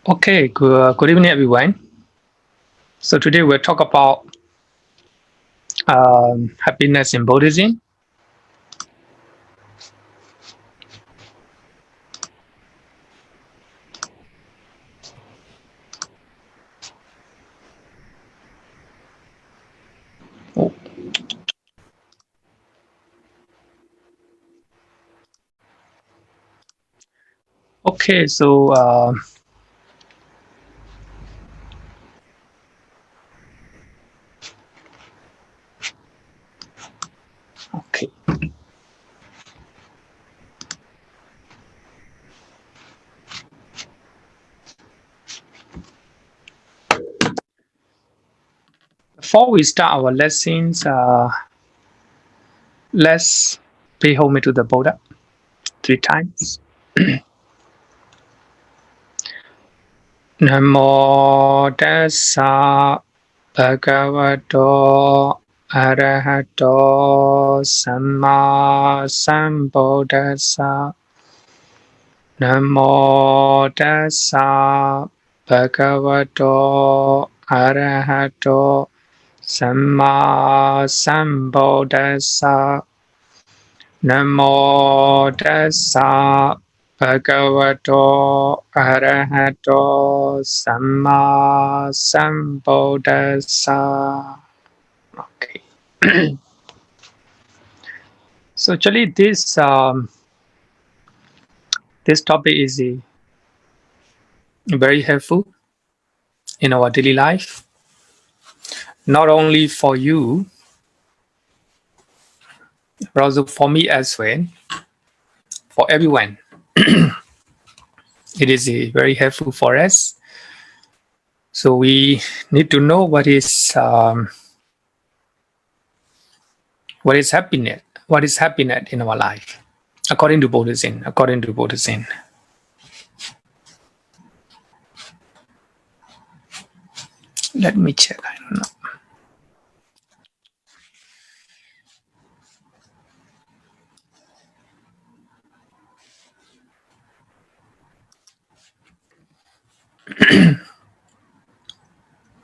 Okay, good evening, everyone. So today we'll talk about happiness in Buddhism. Oh. Okay, so okay. Before we start our lessons, let's pay homage to the Buddha 3 times. Namo tassa bhagavato arahato samma sambuddhassa. Namo tassa bhagavato arahato samma sambuddhassa. Namo tassa bhagavato arahato samma sambuddhassa. Okay. So actually this topic is very helpful in our daily life, not only for you, but also for me as well, for everyone. It is very helpful for us. So we need to know what is happiness. What is happiness in our life, according to Buddhism. Let me check. I don't know.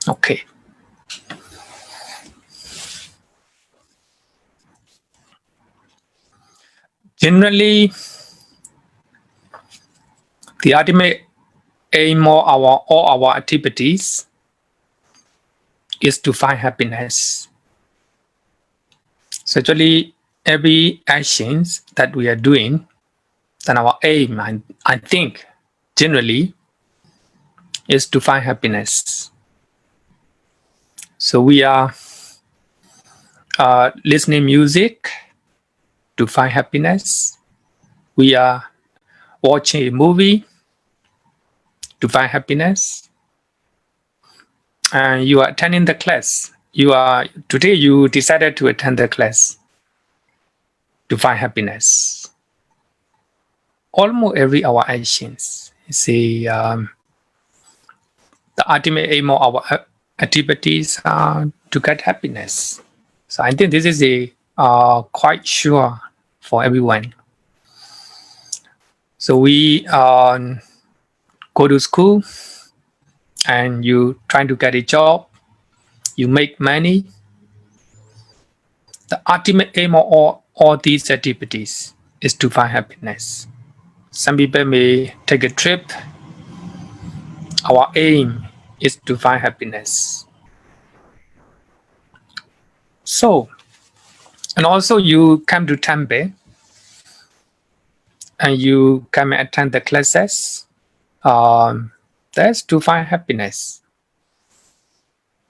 Okay. Generally, the ultimate aim of all our activities is to find happiness. So actually, every actions that we are doing, then our aim, I think, generally, is to find happiness. So we are listening music to find happiness. We are watching a movie to find happiness. And you are attending the class. Today you decided to attend the class to find happiness. Almost every our actions is the ultimate aim of our activities are to get happiness. So I think this is quite sure for everyone. So we go to school and you trying to get a job, you make money. The ultimate aim of all these activities is to find happiness. Some people may take a trip. Our aim is to find happiness. So, and also you come to temple and you come and attend the classes. That's to find happiness.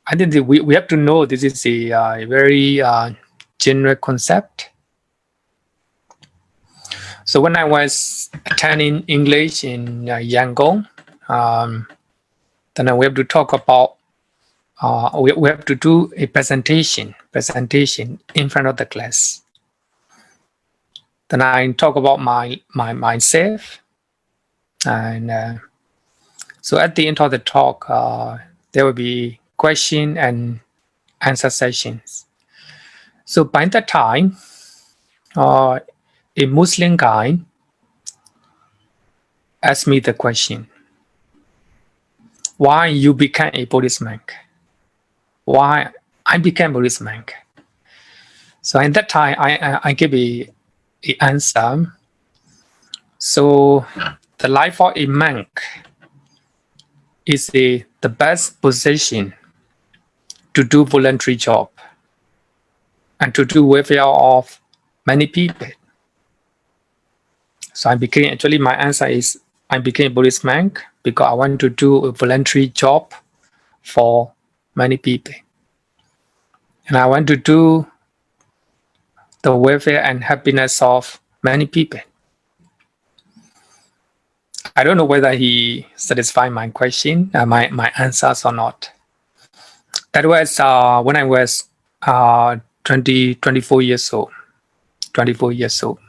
I think we have to know this is a very general concept. So when I was attending English in Yangon, then we have to talk about, we have to do a presentation in front of the class. Then I talk about myself, and so at the end of the talk, there will be question and answer sessions. So by that time, a Muslim guy asked me the question. why you became a Buddhist monk? Why I became Buddhist monk? So at that time, I gave a answer. So the life of a monk is the best position to do voluntary job and to do welfare of many people. So actually my answer is I became Buddhist monk because I want to do a voluntary job for many people. And I want to do the welfare and happiness of many people. I don't know whether he satisfied my question, my answers or not. That was when I was 24 years old. 24 years old.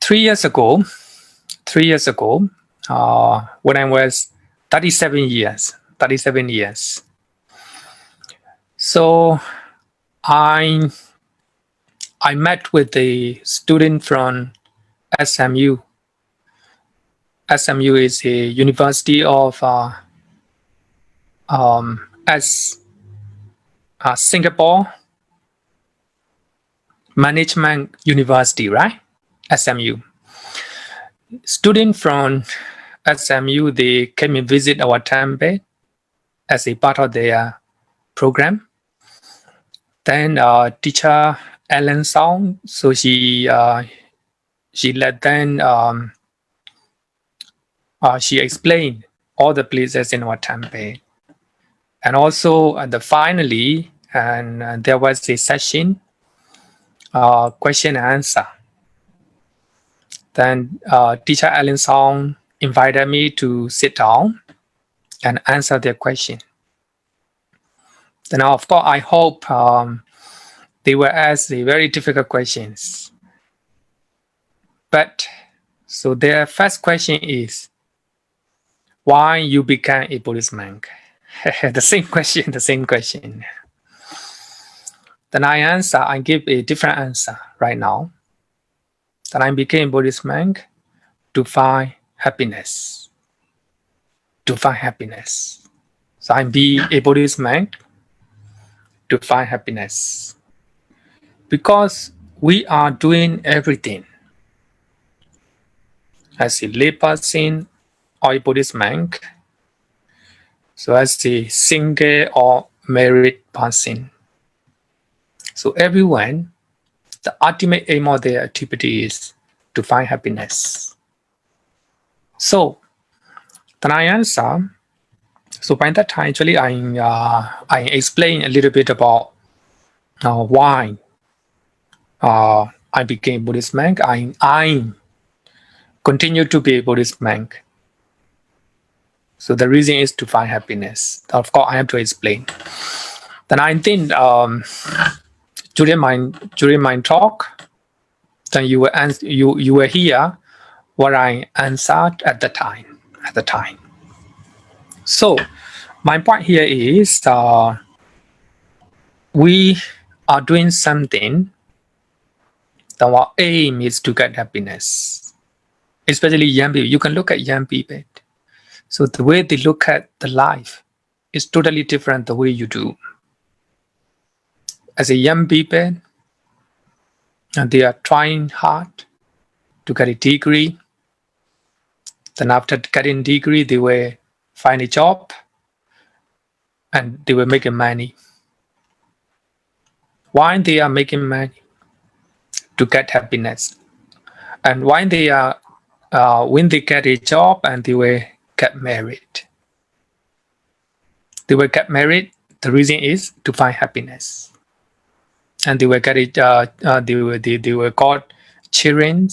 3 years ago, when I was 37 years. So I met with a student from SMU. SMU is a university of Singapore Management University, right? SMU. Students from SMU, they came and visit our temple as a part of their program. Then teacher Ellen Song, so she let them she explained all the places in our temple, and also finally, and there was a session, question and answer. Then teacher Ellen Song invited me to sit down and answer their question. Then of course I hope they were asked the very difficult questions. But so their first question is, why you became a Buddhist monk? the same question. Then I give a different answer right now. Then I became Buddhist monk to find happiness. So I be a Buddhist monk to find happiness. Because we are doing everything as a layperson or a Buddhist monk, so as a single or married person. So everyone, the ultimate aim of their activity is to find happiness. So then I answer. So by that time, actually, I explain a little bit about why I became Buddhist monk. I continue to be a Buddhist monk. So the reason is to find happiness. Of course, I have to explain. Then I think during my talk, then you were here what I answered at the time. So my point here is we are doing something. Our aim is to get happiness, especially young people. You can look at young people. So the way they look at the life is totally different the way you do. As a young people, and they are trying hard to get a degree. Then after getting a degree, they will find a job and they will make money. Why they are making money? To get happiness. And why they are when they get a job and they will get married. They will get married. The reason is to find happiness. And they will get it. They will got children.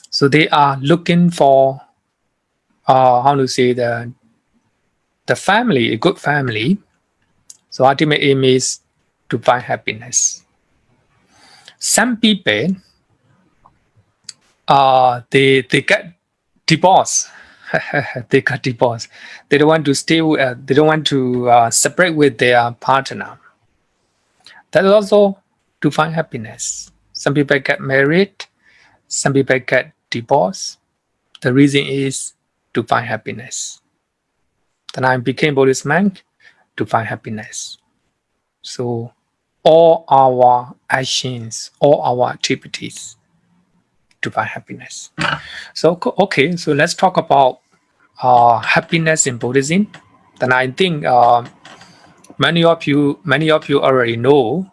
So they are looking for how to say the family, a good family. So ultimate aim is to find happiness. Some people they get divorced. They got divorced. They don't want to stay. They don't want to separate with their partner. That is also to find happiness. Some people get married. Some people get divorced. The reason is to find happiness. Then I became Buddhist monk to find happiness. So all our actions, all our activities to find happiness. So okay, so let's talk about happiness in Buddhism. Then I think many of you already know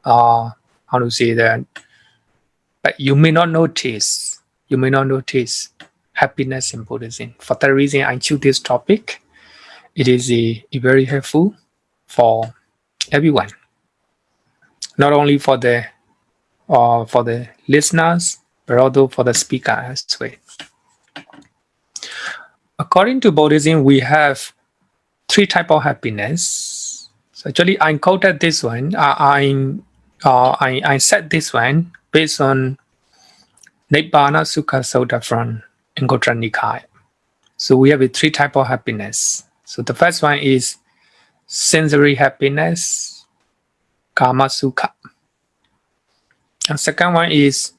how to say that, but you may not notice. You may not notice happiness in Buddhism. For that reason, I choose this topic. It is a very helpful for everyone, not only for the listeners, but also for the speaker as well. According to Buddhism, we have three types of happiness. So actually, I quoted this one. I said this one based on Nibbana Sukha Sutta from Anguttara Nikaya. So we have a three types of happiness. So the first one is sensory happiness, Kama Sukha. And second one is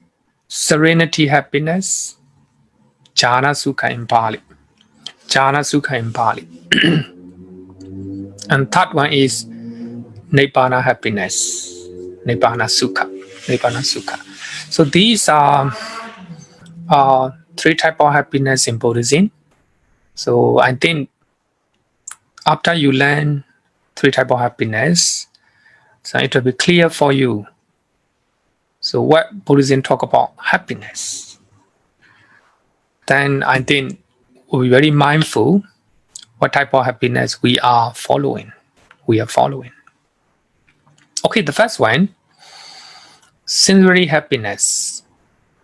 serenity happiness, Jhana Sukha in Pali. Jhana Sukha in Pali. And third one is Nibbana happiness, Nibbana Sukha. Nibbana Sukha. So these are three types of happiness in Buddhism. So I think after you learn three types of happiness, so it will be clear for you. So what Buddhism talk about happiness, then I think we'll be very mindful what type of happiness we are following. Okay, the first one, sensory happiness.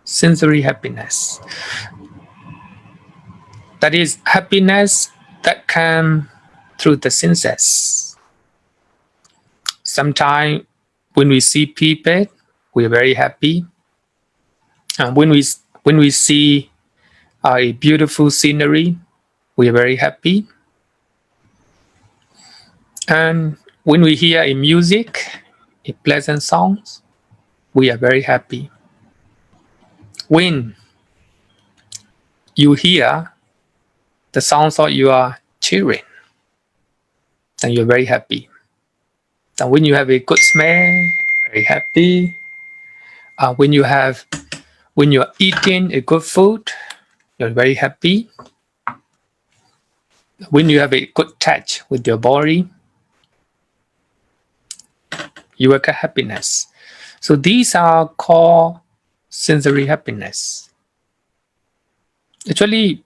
Sensory happiness. That is happiness that comes through the senses. Sometimes when we see people, we are very happy. And when we see a beautiful scenery, we are very happy. And when we hear a music, a pleasant songs, we are very happy. When you hear the sounds of your children, then you're very happy. And when you have a good smell, very happy. When you're eating a good food, you're very happy. When you have a good touch with your body, you will get happiness. So these are called sensory happiness. Actually,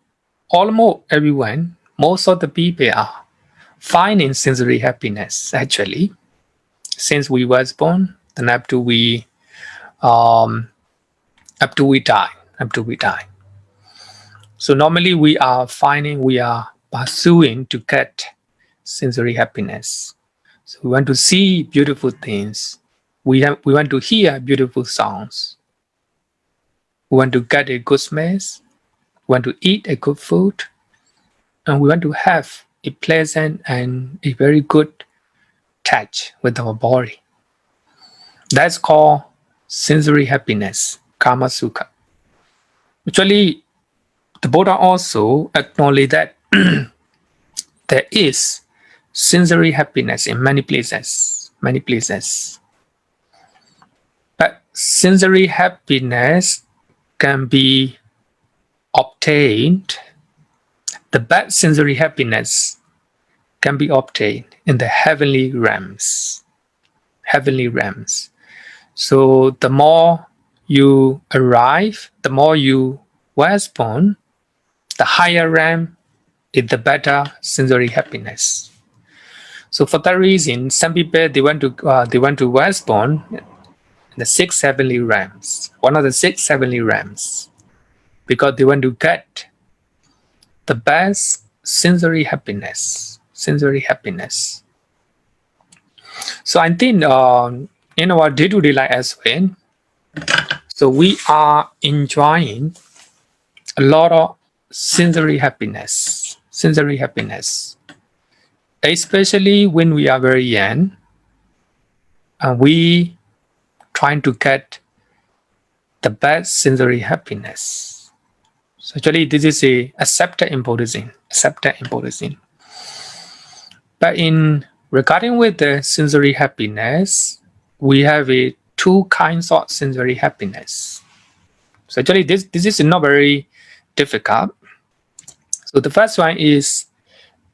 almost everyone, most of the people are finding sensory happiness actually since we was born and up to we die. So normally we are pursuing to get sensory happiness. So we want to see beautiful things. We want to hear beautiful sounds. We want to get a good smell. We want to eat a good food. And we want to have a pleasant and a very good touch with our body. That's called sensory happiness, Kama Sukha. Actually, the Buddha also acknowledged that there is sensory happiness in many places. But sensory happiness can be obtained. The best sensory happiness can be obtained in the heavenly realms. So the more you arrive, the more you was born, the higher realm is the better sensory happiness. So for that reason, some people they want to was born in the 6 heavenly realms, one of the 6 heavenly realms, because they want to get the best sensory happiness. So I think in our day-to-day life as well, so we are enjoying a lot of sensory happiness, especially when we are very young, and we trying to get the best sensory happiness. So actually, this is a accepted in Buddhism. Accepted in Buddhism. But in regarding with the sensory happiness, we have a two kinds of sensory happiness. So actually, this is not very difficult. So the first one is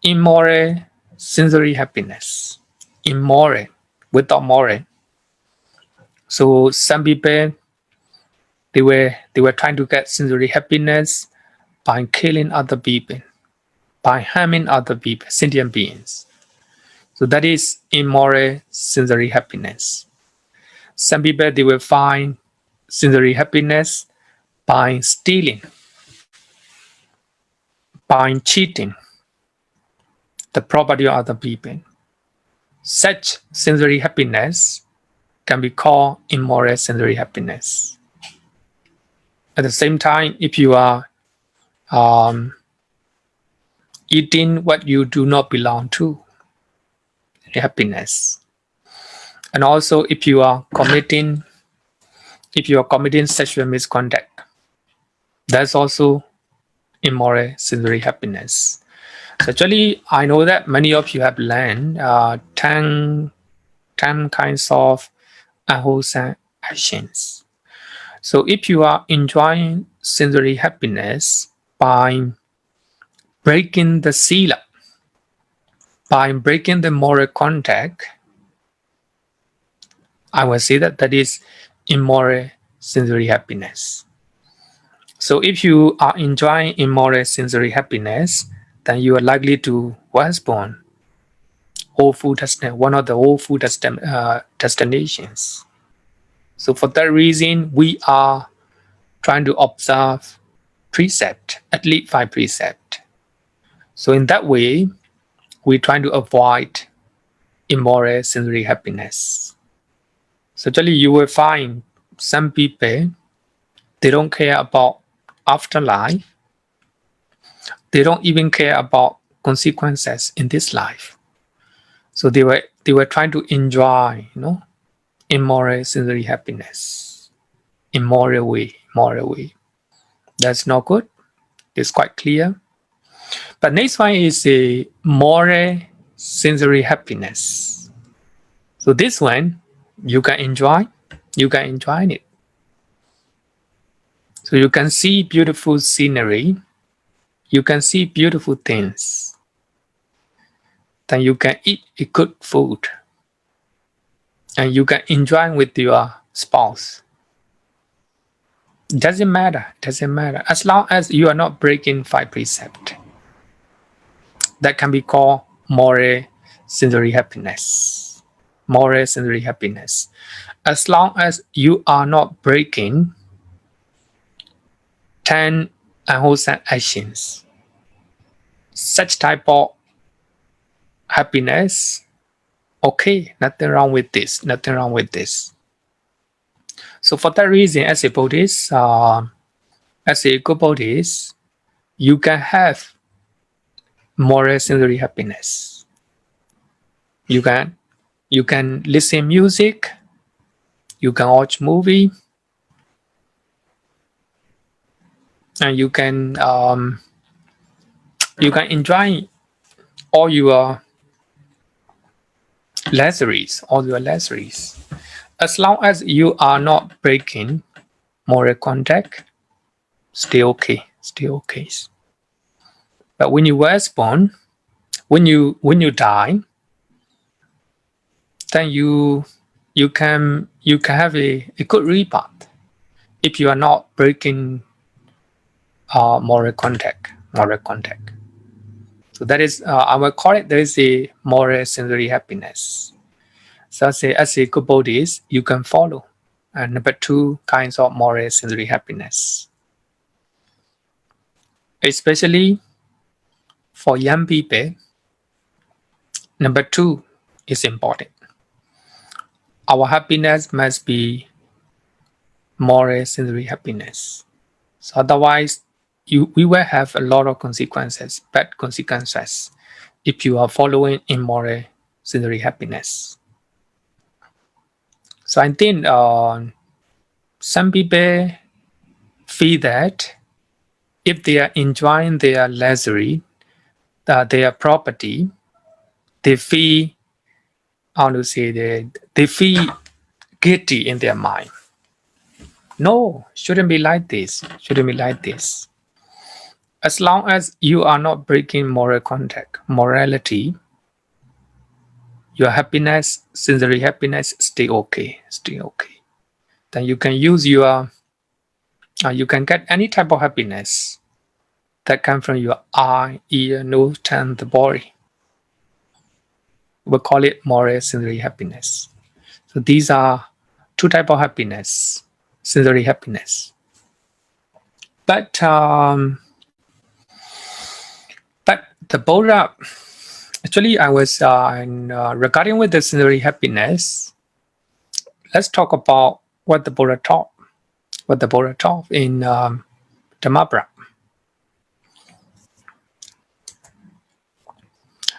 immoral sensory happiness. Immoral, without moral. So some people they were trying to get sensory happiness by killing other people, by harming other people, sentient beings. So that is immoral sensory happiness. Some people they will find sensory happiness by stealing, by cheating the property of other people. Such sensory happiness can be called immoral sensory happiness. At the same time, if you are eating what you do not belong to, happiness. And also, if you are committing sexual misconduct, that's also immoral sensory happiness. So actually, I know that many of you have learned 10 kinds of unwholesome actions. So if you are enjoying sensory happiness by breaking the sila, by breaking the moral contract, I will say that that is immoral sensory happiness. So if you are enjoying immoral sensory happiness, then you are likely to was born one of the awful destinations. So for that reason, we are trying to observe precept, at least 5 precepts. So in that way, we're trying to avoid immoral sensory happiness. So actually, you will find some people, they don't care about afterlife. They don't even care about consequences in this life. So they were trying to enjoy, immoral sensory happiness, immoral way. That's not good. It's quite clear. But next one is a moral sensory happiness. So this one you can enjoy it. So you can see beautiful scenery, you can see beautiful things, then you can eat a good food, and you can enjoy with your spouse. Doesn't matter. As long as you are not breaking 5 precepts, that can be called moral sensory happiness. Moral sensory happiness. As long as you are not breaking 10 unwholesome actions, such type of happiness, okay, nothing wrong with this. So for that reason, as a Buddhist, as a good Buddhist, you can have moral sensory happiness. You can listen music, you can watch movie, and you can enjoy all your luxuries. As long as you are not breaking moral contract, still okay. But when you were born, when you die, then you can have a good rebirth if you are not breaking moral contact. So that is I will call it, there is a moral sensory happiness. So as a good Buddhist, you can follow number 2 kinds of moral sensory happiness, especially for young people. Number 2 is important. Our happiness must be moral sensory happiness. So otherwise, we will have a lot of consequences, bad consequences, if you are following immoral sensory happiness. So I think some people feel that if they are enjoying their luxury, their property, they feel, how to say, they feel guilty in their mind. No, shouldn't be like this. Shouldn't be like this. As long as you are not breaking moral contact, morality, your happiness, sincere happiness, stay okay. Stay okay. Then you can use your, you can get any type of happiness that come from your eye, ear, nose, tongue, the body. We'll call it moral, sincere happiness. So these are two type of happiness, sincere happiness. But the Buddha, actually, I was regarding with the sincere happiness. Let's talk about what the Buddha taught. What the Buddha taught in Dhamma.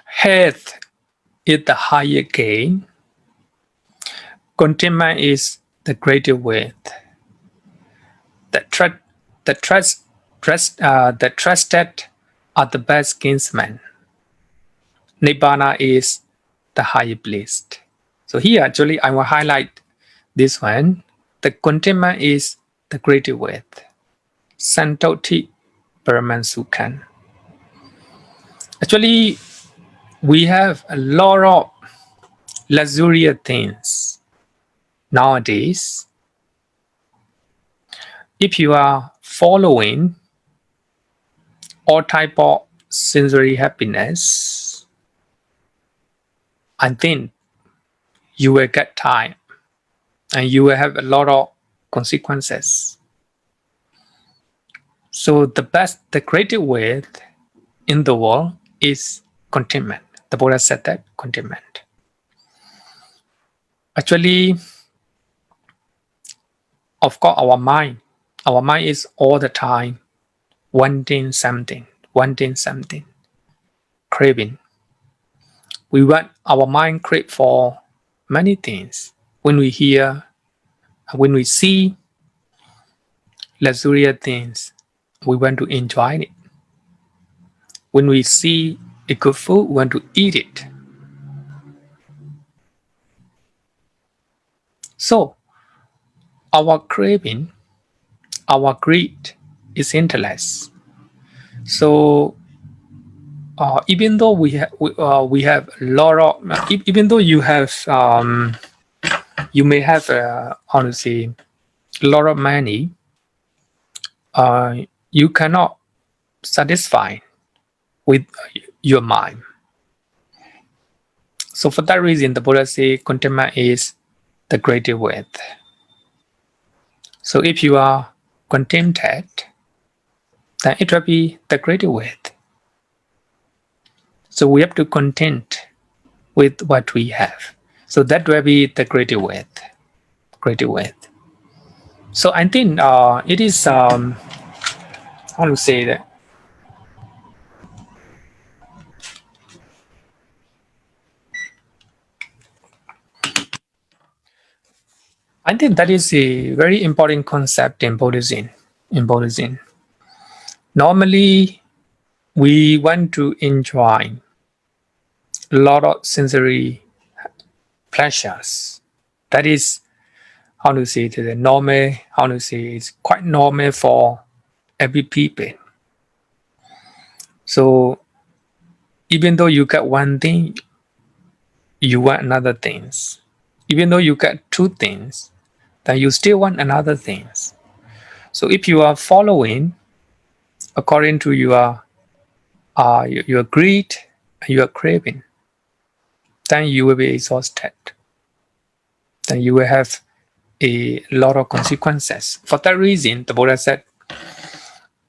Health is the higher gain. Contentment is the greater wealth. The trusted are the best kinsmen. Nibbana is the higher bliss. So here, actually, I will highlight this one. The contentment is the greater wealth. Santoti Paramansukan. Actually, we have a lot of luxurious things nowadays. If you are following all type of sensory happiness, I think you will get tired and you will have a lot of consequences. So the greatest wealth in the world is contentment. The Buddha said that, contentment. Actually, of course, our mind is all the time wanting something, craving. We want our mind crave for many things. When we hear, when we see luxurious things, we want to enjoy it. When we see a good food, we want to eat it. So, our craving, our greed is endless. So, even though we have a lot of, even though you have, you may have, honestly, a lot of money, you cannot satisfy with your mind. So for that reason, the Buddha says contentment is the greatest wealth. So if you are contented, then it will be the greatest wealth. So we have to content with what we have. So that will be the greatest wealth. Greatest wealth. So I think it is, how to say that? I think that is a very important concept in Buddhism. Normally, we want to enjoy a lot of sensory pleasures. That is, how to say, the normal, how to say, it's quite normal for every people. So even though you get one thing, you want another things. Even though you get two things, then you still want another things. So if you are following according to your greed, your craving, then you will be exhausted. Then you will have a lot of consequences. For that reason, the Buddha said,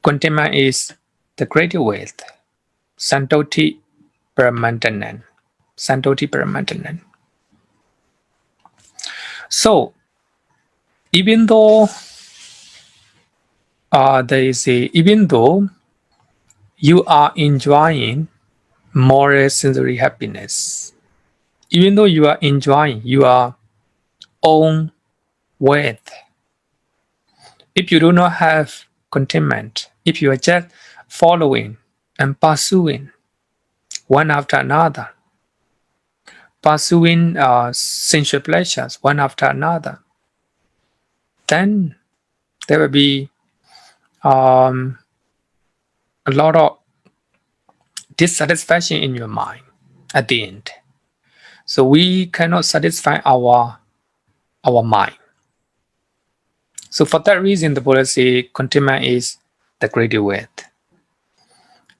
contentment is the greatest wealth. Santoti Paramantanan. Santoti Paramantanan. So, even though even though you are enjoying moral sensory happiness, even though you are enjoying your own wealth, if you do not have contentment, if you are just following and pursuing one after another, pursuing sensual pleasures one after another, then there will be a lot of dissatisfaction in your mind at the end. So we cannot satisfy our mind. So for that reason, the Buddha say contentment is the greater wealth.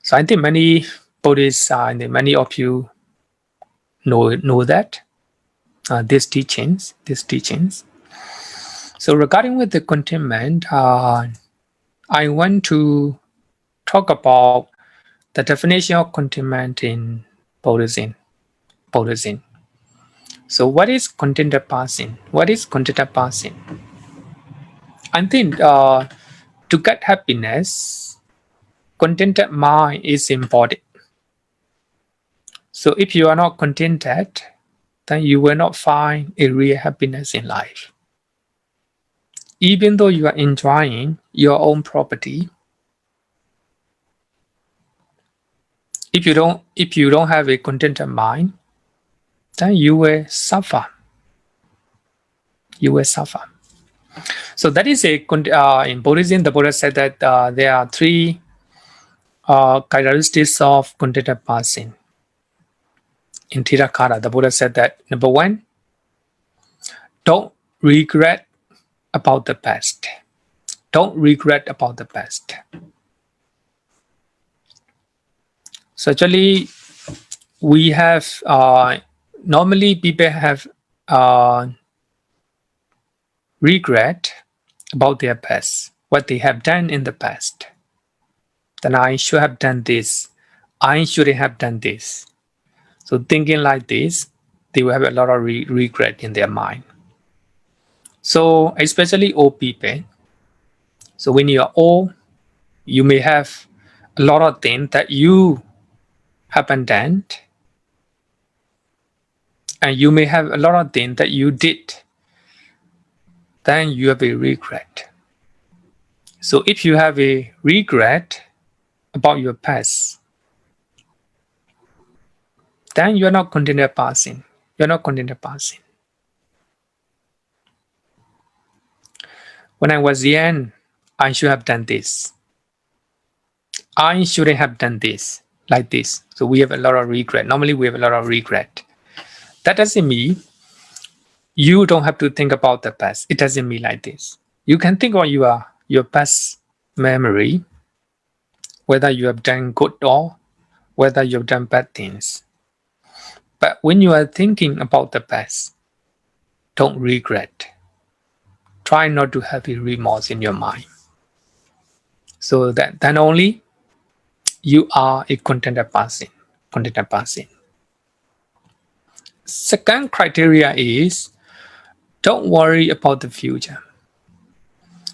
So I think many Buddhists and many of you know that these teachings. So regarding with the contentment, I want to talk about the definition of contentment in Buddhism. So what is contented passing? What is contented passing? I think to get happiness, contented mind is important. So if you are not contented, then you will not find a real happiness in life. Even though you are enjoying your own property, if you don't have a contented mind, then you will suffer. You will suffer. So that is in Buddhism, the Buddha said that there are three characteristics of contented passing. In Theravada, the Buddha said that number one, don't regret about the past. Don't regret about the past. So actually, we have normally people have regret about their past, what they have done in the past. Then I should have done this. I shouldn't have done this. So thinking like this, they will have a lot of regret in their mind. So especially old people. So when you are old, you may have a lot of things that you haven't done, and you may have a lot of things that you did. Then you have a regret. So if you have a regret about your past, then you are not contented passing. You are not contented passing. When I was young, I should have done this. I shouldn't have done this, like this. So we have a lot of regret. Normally we have a lot of regret. That doesn't mean you don't have to think about the past. It doesn't mean like this. You can think about your past memory, whether you have done good or whether you have done bad things. But when you are thinking about the past, don't regret. Try not to have a remorse in your mind. So that then only you are a contented person. Second criteria is don't worry about the future.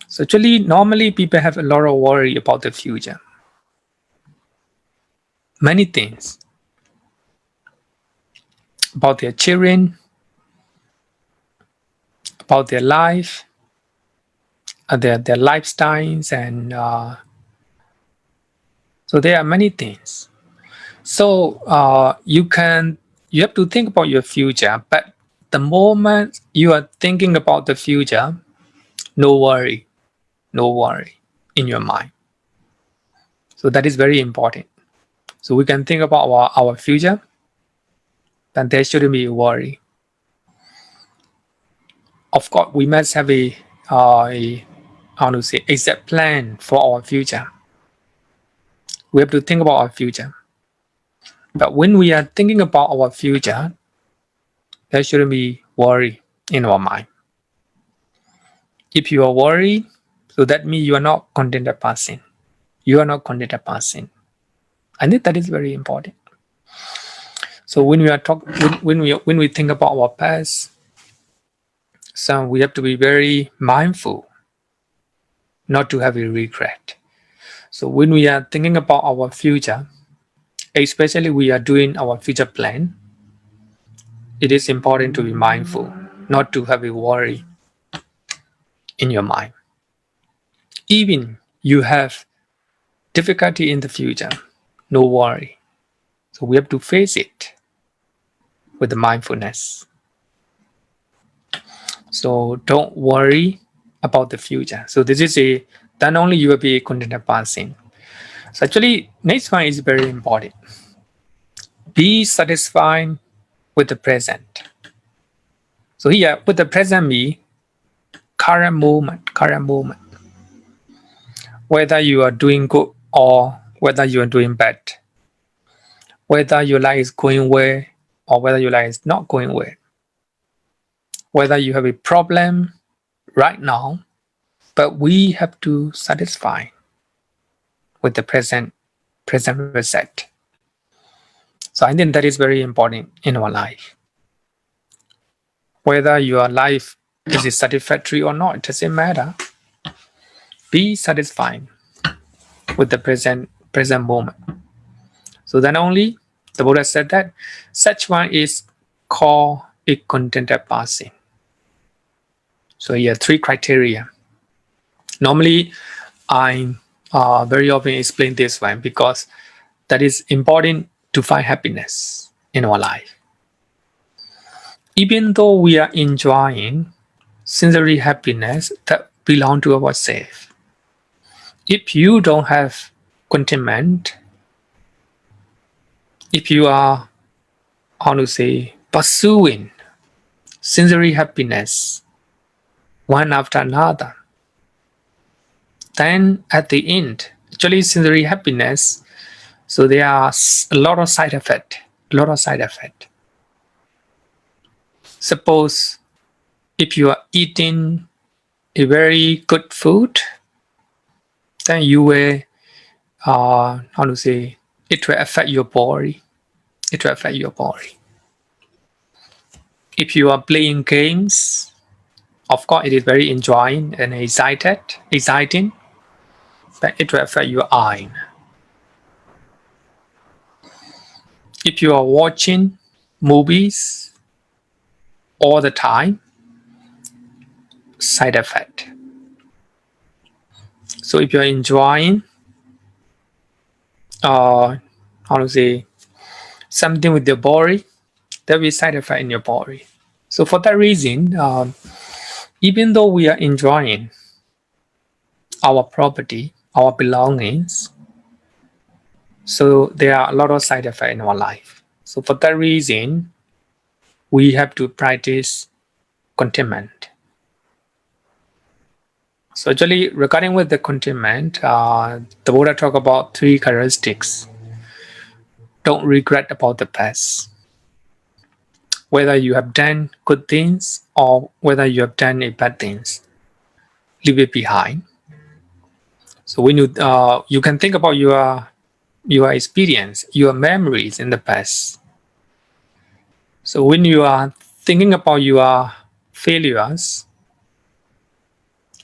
So actually, normally people have a lot of worry about the future. Many things about their children, about their life, their lifestyles, and so there are many things. So you have to think about your future, but the moment you are thinking about the future, no worry in your mind. So that is very important. So we can think about our future, then there shouldn't be a worry. Of course, we must have a exact plan for our future. We have to think about our future. But when we are thinking about our future, there shouldn't be worry in our mind. If you are worried, so that means you are not contented person. You are not contented person. I think that is very important. So when we think about our past, so we have to be very mindful not to have a regret. So when we are thinking about our future, especially we are doing our future plan, it is important to be mindful, not to have a worry in your mind. Even you have difficulty in the future, no worry. So we have to face it with the mindfulness. So don't worry about the future. So this is then only you will be contented passing. So actually, next one is very important. Be satisfied with the present. So here, with the present me, current moment. Whether you are doing good or whether you are doing bad. Whether your life is going well or whether your life is not going well. Whether you have a problem right now, but we have to satisfy with the present result. So I think that is very important in our life. Whether your life is satisfactory or not, it doesn't matter. Be satisfied with the present moment. So then only the Buddha said that such one is called a contented passing. So here are 3 criteria. Normally, I very often explain this one because that is important to find happiness in our life. Even though we are enjoying sensory happiness that belong to ourselves, if you don't have contentment, if you are, pursuing sensory happiness one after another, then at the end, actually sensory happiness, so there are a lot of side effect. Suppose if you are eating a very good food, then you will, it will affect your body. If you are playing games, of course it is very enjoying and exciting, but it will affect your eye. If you are watching movies all the time, side effect. So if you are enjoying something with your body, there will be side effect in your body. So for that reason, even though we are enjoying our property, our belongings, so there are a lot of side effects in our life. So for that reason, we have to practice contentment. So actually, regarding with the contentment, the Buddha talk about 3 characteristics. Don't regret about the past. Whether you have done good things or whether you have done bad things, leave it behind. So when you can think about your experience, your memories in the past. So when you are thinking about your failures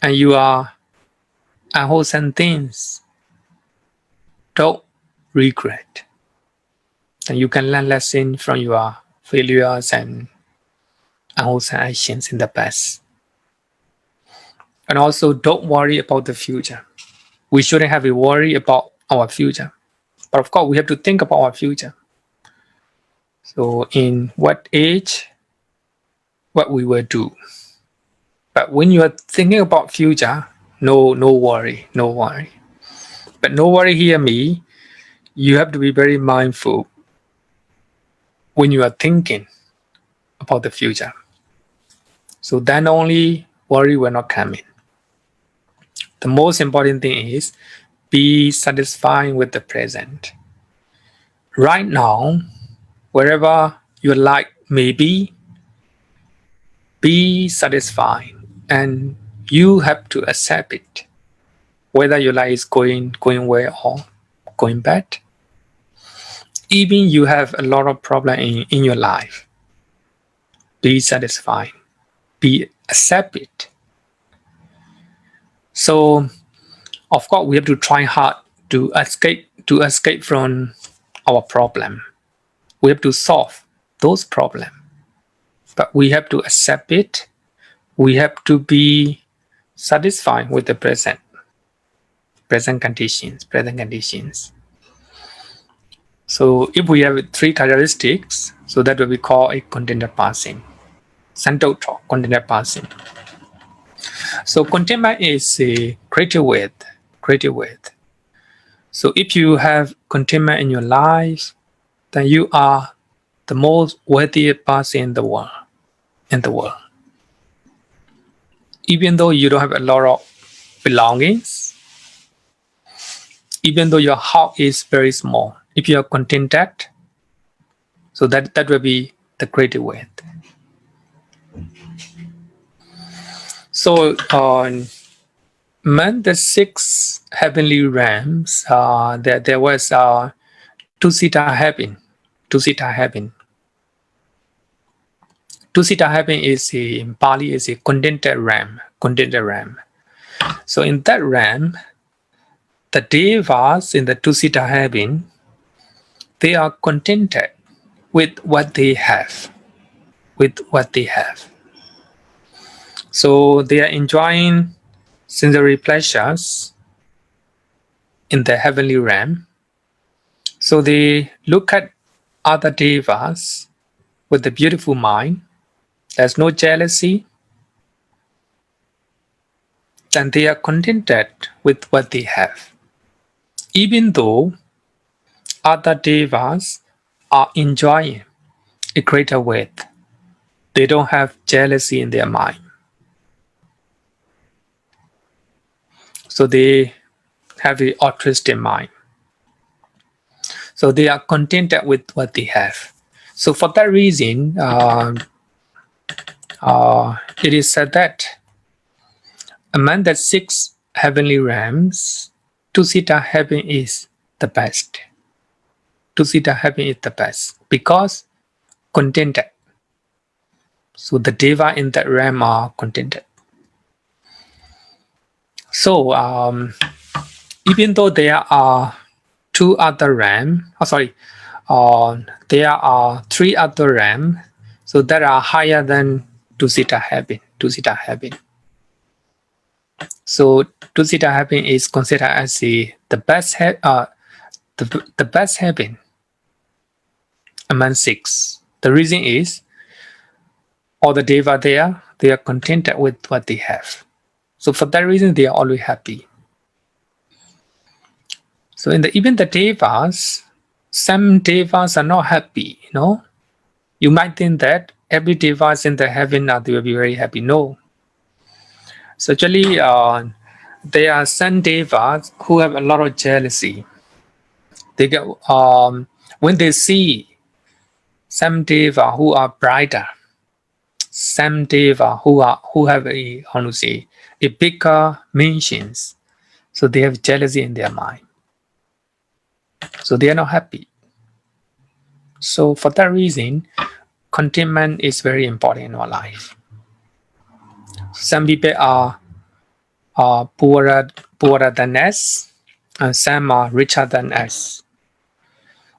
and your unwholesome things, don't regret. And you can learn lesson from your failures and unwholesome actions in the past. And also don't worry about the future. We shouldn't have a worry about our future. But of course, we have to think about our future. So in what age, what we will do. But when you are thinking about future, no worry. But no worry here me, you have to be very mindful when you are thinking about the future. So then only worry will not come in. The most important thing is be satisfied with the present. Right now, wherever your life may be satisfied, and you have to accept it, whether your life is going well or going bad. Even you have a lot of problem in your life, be satisfied, accept it. So of course we have to try hard to escape from our problem. We have to solve those problems, but we have to accept it. We have to be satisfied with the present present conditions. So if we have 3 characteristics, so that will be called a contented person. Santoto, contented person. So contentment is a creative with. So if you have contentment in your life, then you are the most wealthy person in the world. Even though you don't have a lot of belongings, even though your house is very small, if you are contented, so that will be the creative way. So on the 6 heavenly realms, there was two-seater heaven. Two-seater heaven is in Pali is a contented realm. So in that realm, the devas in the two-seater heaven, they are contented with what they have. So they are enjoying sensory pleasures in the heavenly realm. So they look at other devas with a beautiful mind. There's no jealousy. Then they are contented with what they have. Even though other devas are enjoying a greater wealth, they don't have jealousy in their mind. So they have an altruistic mind. So they are contented with what they have. So for that reason, it is said that among the 6 heavenly realms, two-seater heaven is the best. Two-seater heaven is the best because contented. So the deva in that realm are contented. So even though there are 2 other realms, there are 3 other realms, so that are higher than two-seater heaven. So two-seater heaven is considered as the best the best heaven among 6. The reason is all the deva there, they are contented with what they have. So for that reason, they are always happy. So even the devas, some devas are not happy. You might think that every devas in the heaven they will be very happy. No. So actually, there are some devas who have a lot of jealousy. They get when they see some deva who are brighter, some deva who have a bigger mentions, so they have jealousy in their mind. So they are not happy. So for that reason, contentment is very important in our life. Some people are poorer than us, and some are richer than us.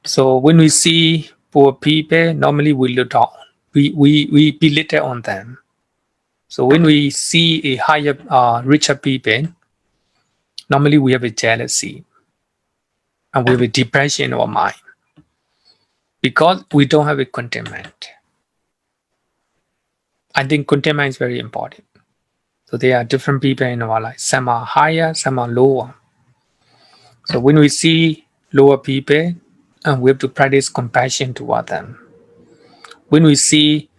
So when we see poor people, normally we look down. We belittle on them. So when we see a higher, richer people, normally we have a jealousy and we have a depression in our mind because we don't have a contentment. I think contentment is very important. So there are different people in our life. Some are higher, some are lower. So when we see lower people, we have to practice compassion toward them. When we see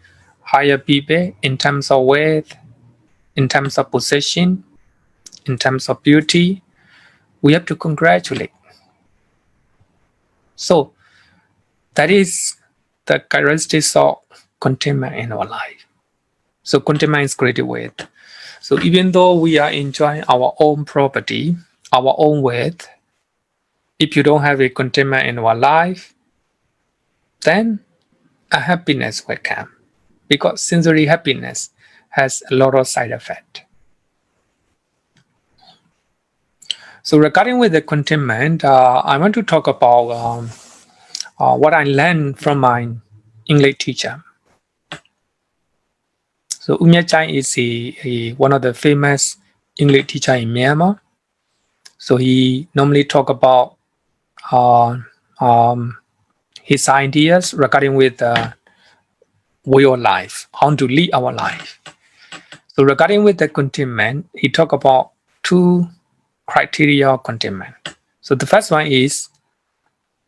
higher people in terms of wealth, in terms of possession, in terms of beauty, we have to congratulate. So that is the characteristics of contentment in our life. So contentment is created wealth. So even though we are enjoying our own property, our own wealth, if you don't have a contentment in our life, then a happiness will come. Because sensory happiness has a lot of side effects. So regarding with the contentment, I want to talk about what I learned from my English teacher. So Umya Chai is one of the famous English teacher in Myanmar. So he normally talk about his ideas regarding with way of life, how to lead our life. So regarding with the contentment, he talk about two criteria of contentment. So the first one is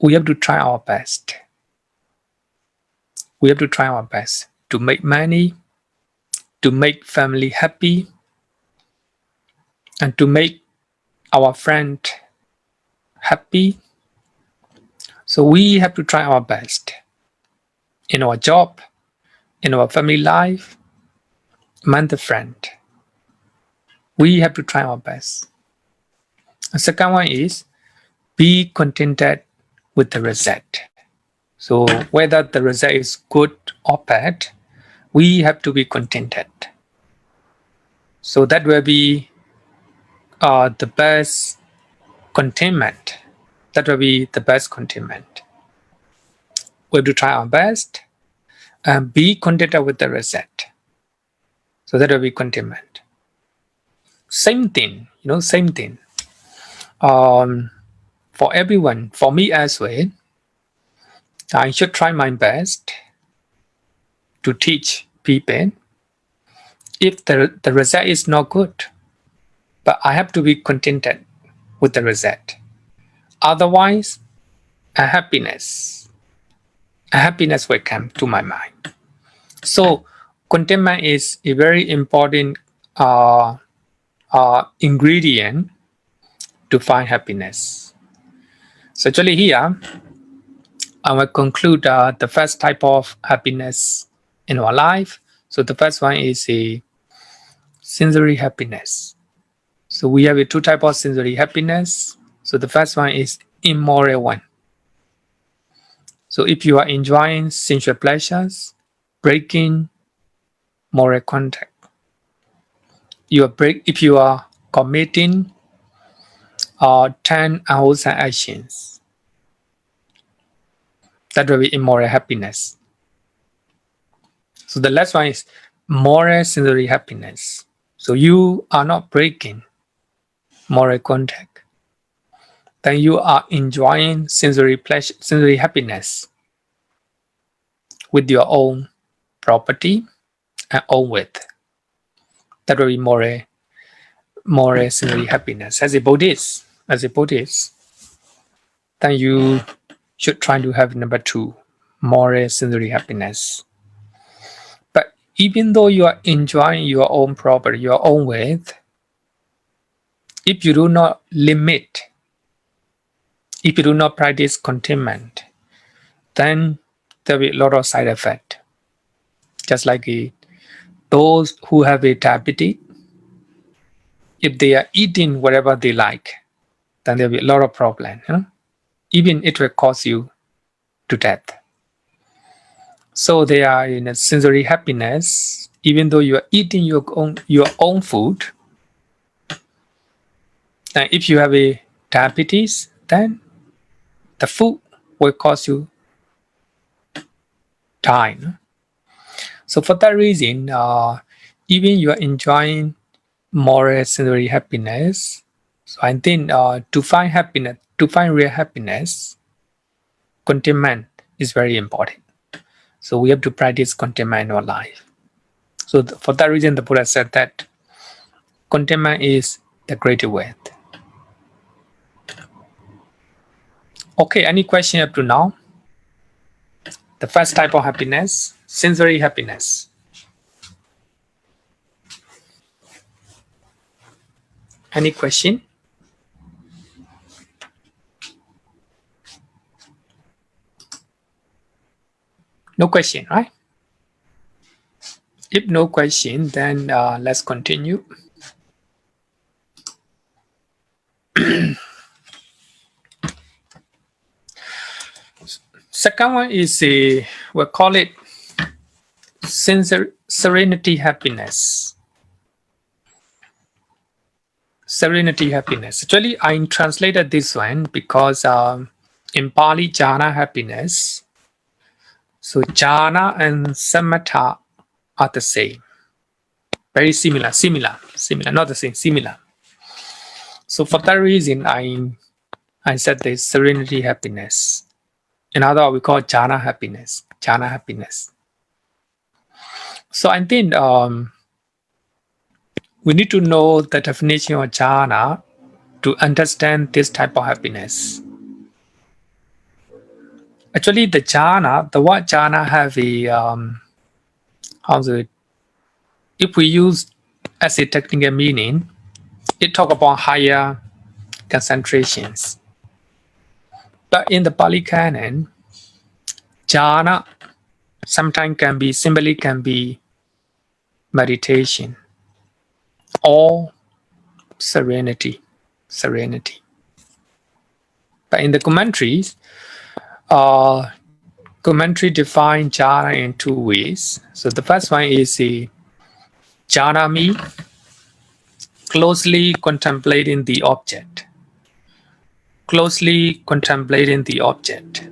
we have to try our best. We have to try our best to make money, to make family happy, and to make our friend happy. So we have to try our best in our job, in our family life, among the friend. We have to try our best. The second one is be contented with the result. So whether the result is good or bad, we have to be contented. So that will be the best contentment. That will be the best contentment. We have to try our best and be contented with the result. So that will be contentment. Same thing, same thing. For everyone, for me as well, I should try my best to teach people. If the result is not good, but I have to be contented with the result. Otherwise, a happiness will come to my mind. So contentment is a very important ingredient to find happiness. So actually here, I will conclude the first type of happiness in our life. So the first one is a sensory happiness. So we have a two types of sensory happiness. So the first one is immoral one. So if you are enjoying sensual pleasures, breaking moral contact. If you are committing 10 unwholesome actions, that will be immoral happiness. So the last one is moral sensory happiness. So you are not breaking moral contact. Then you are enjoying sensory pleasure, sensory happiness with your own property and own width. That will be moral sensory happiness. As a Buddhist, then you should try to have number two, moral sensory happiness. But even though you are enjoying your own property, your own width, if you do not limit, if you do not practice contentment, then there will be a lot of side effect. Just like those who have a diabetes, if they are eating whatever they like, then there will be a lot of problem. Even it will cause you to death. So they are in a sensory happiness, even though you are eating your own food. And if you have a diabetes, then the food will cause you die. So for that reason, even you are enjoying moral sensory happiness, so I think to find happiness, to find real happiness, contentment is very important. So we have to practice contentment in our life. So for that reason, the Buddha said that contentment is the greater wealth. Okay, any question up to now? The first type of happiness, sensory happiness. Any question? No question, right? If no question, then let's continue. Second one is we'll call it serenity happiness. Serenity happiness. Actually, I translated this one because in Pali, jhana happiness. So jhana and samatha are the same. Very similar, not the same, similar. So for that reason, I said this serenity happiness. In other words, we call it jhana happiness. Jhana happiness. So I think we need to know the definition of jhana to understand this type of happiness. Actually, the word jhana have if we use as a technical meaning, it talk about higher concentrations. But in the Pali Canon, jhana sometimes can be meditation or serenity. But in the commentaries, commentary define jhana in two ways. So the first one is the jhana me, closely contemplating the object. Closely contemplating the object.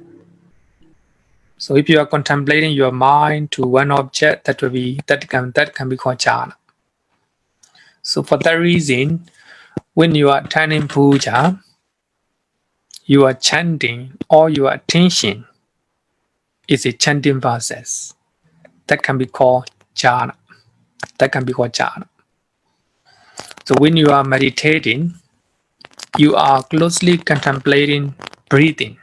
So if you are contemplating your mind to one object, that can be called jhana. So for that reason, when you are attending puja, you are chanting, or your attention is a chanting process. That can be called jhana. So when you are meditating, you are closely contemplating breathing.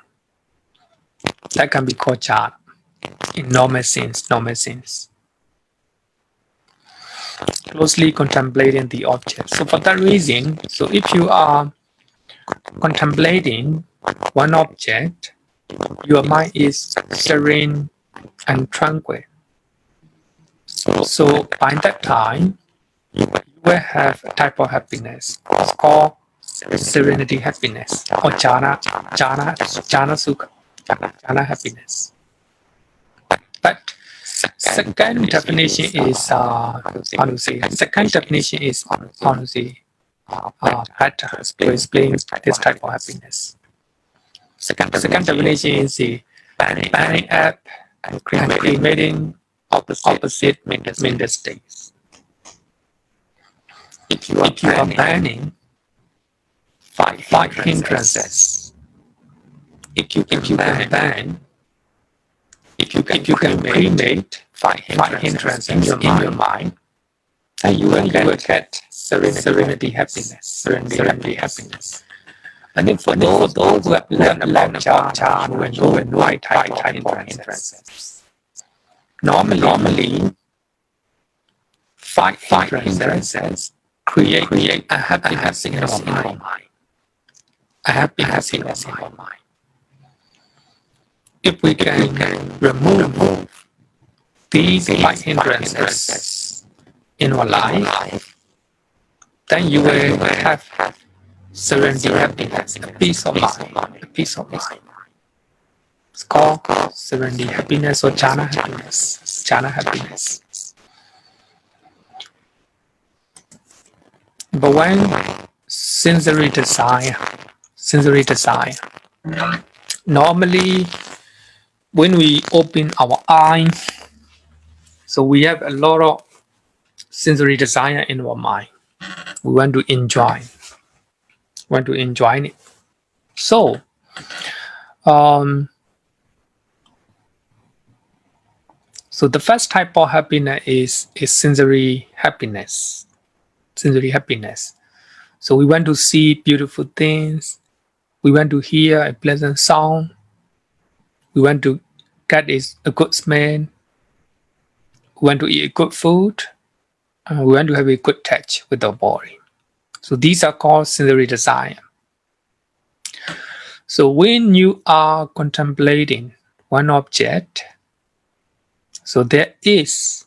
That can be called jhana in normal sense. Closely contemplating the object. So for that reason, so if you are contemplating one object, your mind is serene and tranquil. So by that time, you will have a type of happiness. It's called serenity happiness or jhana sukha, jhana happiness. But second definition is better to explain this type of happiness. Second definition is the banning up and cremating opposite mental states. If you are banning five hindrances, if you can cremate five hindrances in your mind, then you will get serenity happiness. And then for those who have learned about jhana, when you know five type of hindrances, normally five hindrances create a happiness in your mind. A happiness in your mind. If we can remove these five hindrances in our life, then you will have serenity, happiness, a peace of mind. It's called serenity, happiness, or jhana happiness. But when sensory desire, normally when we open our eye, so we have a lot of sensory desire in our mind. We want to enjoy it. So, so the first type of happiness is sensory happiness. So we want to see beautiful things. We want to hear a pleasant sound. We want to get a good smell. We want to eat good food. We want to have a good touch with our body. So these are called sensory desire. So when you are contemplating one object, so there is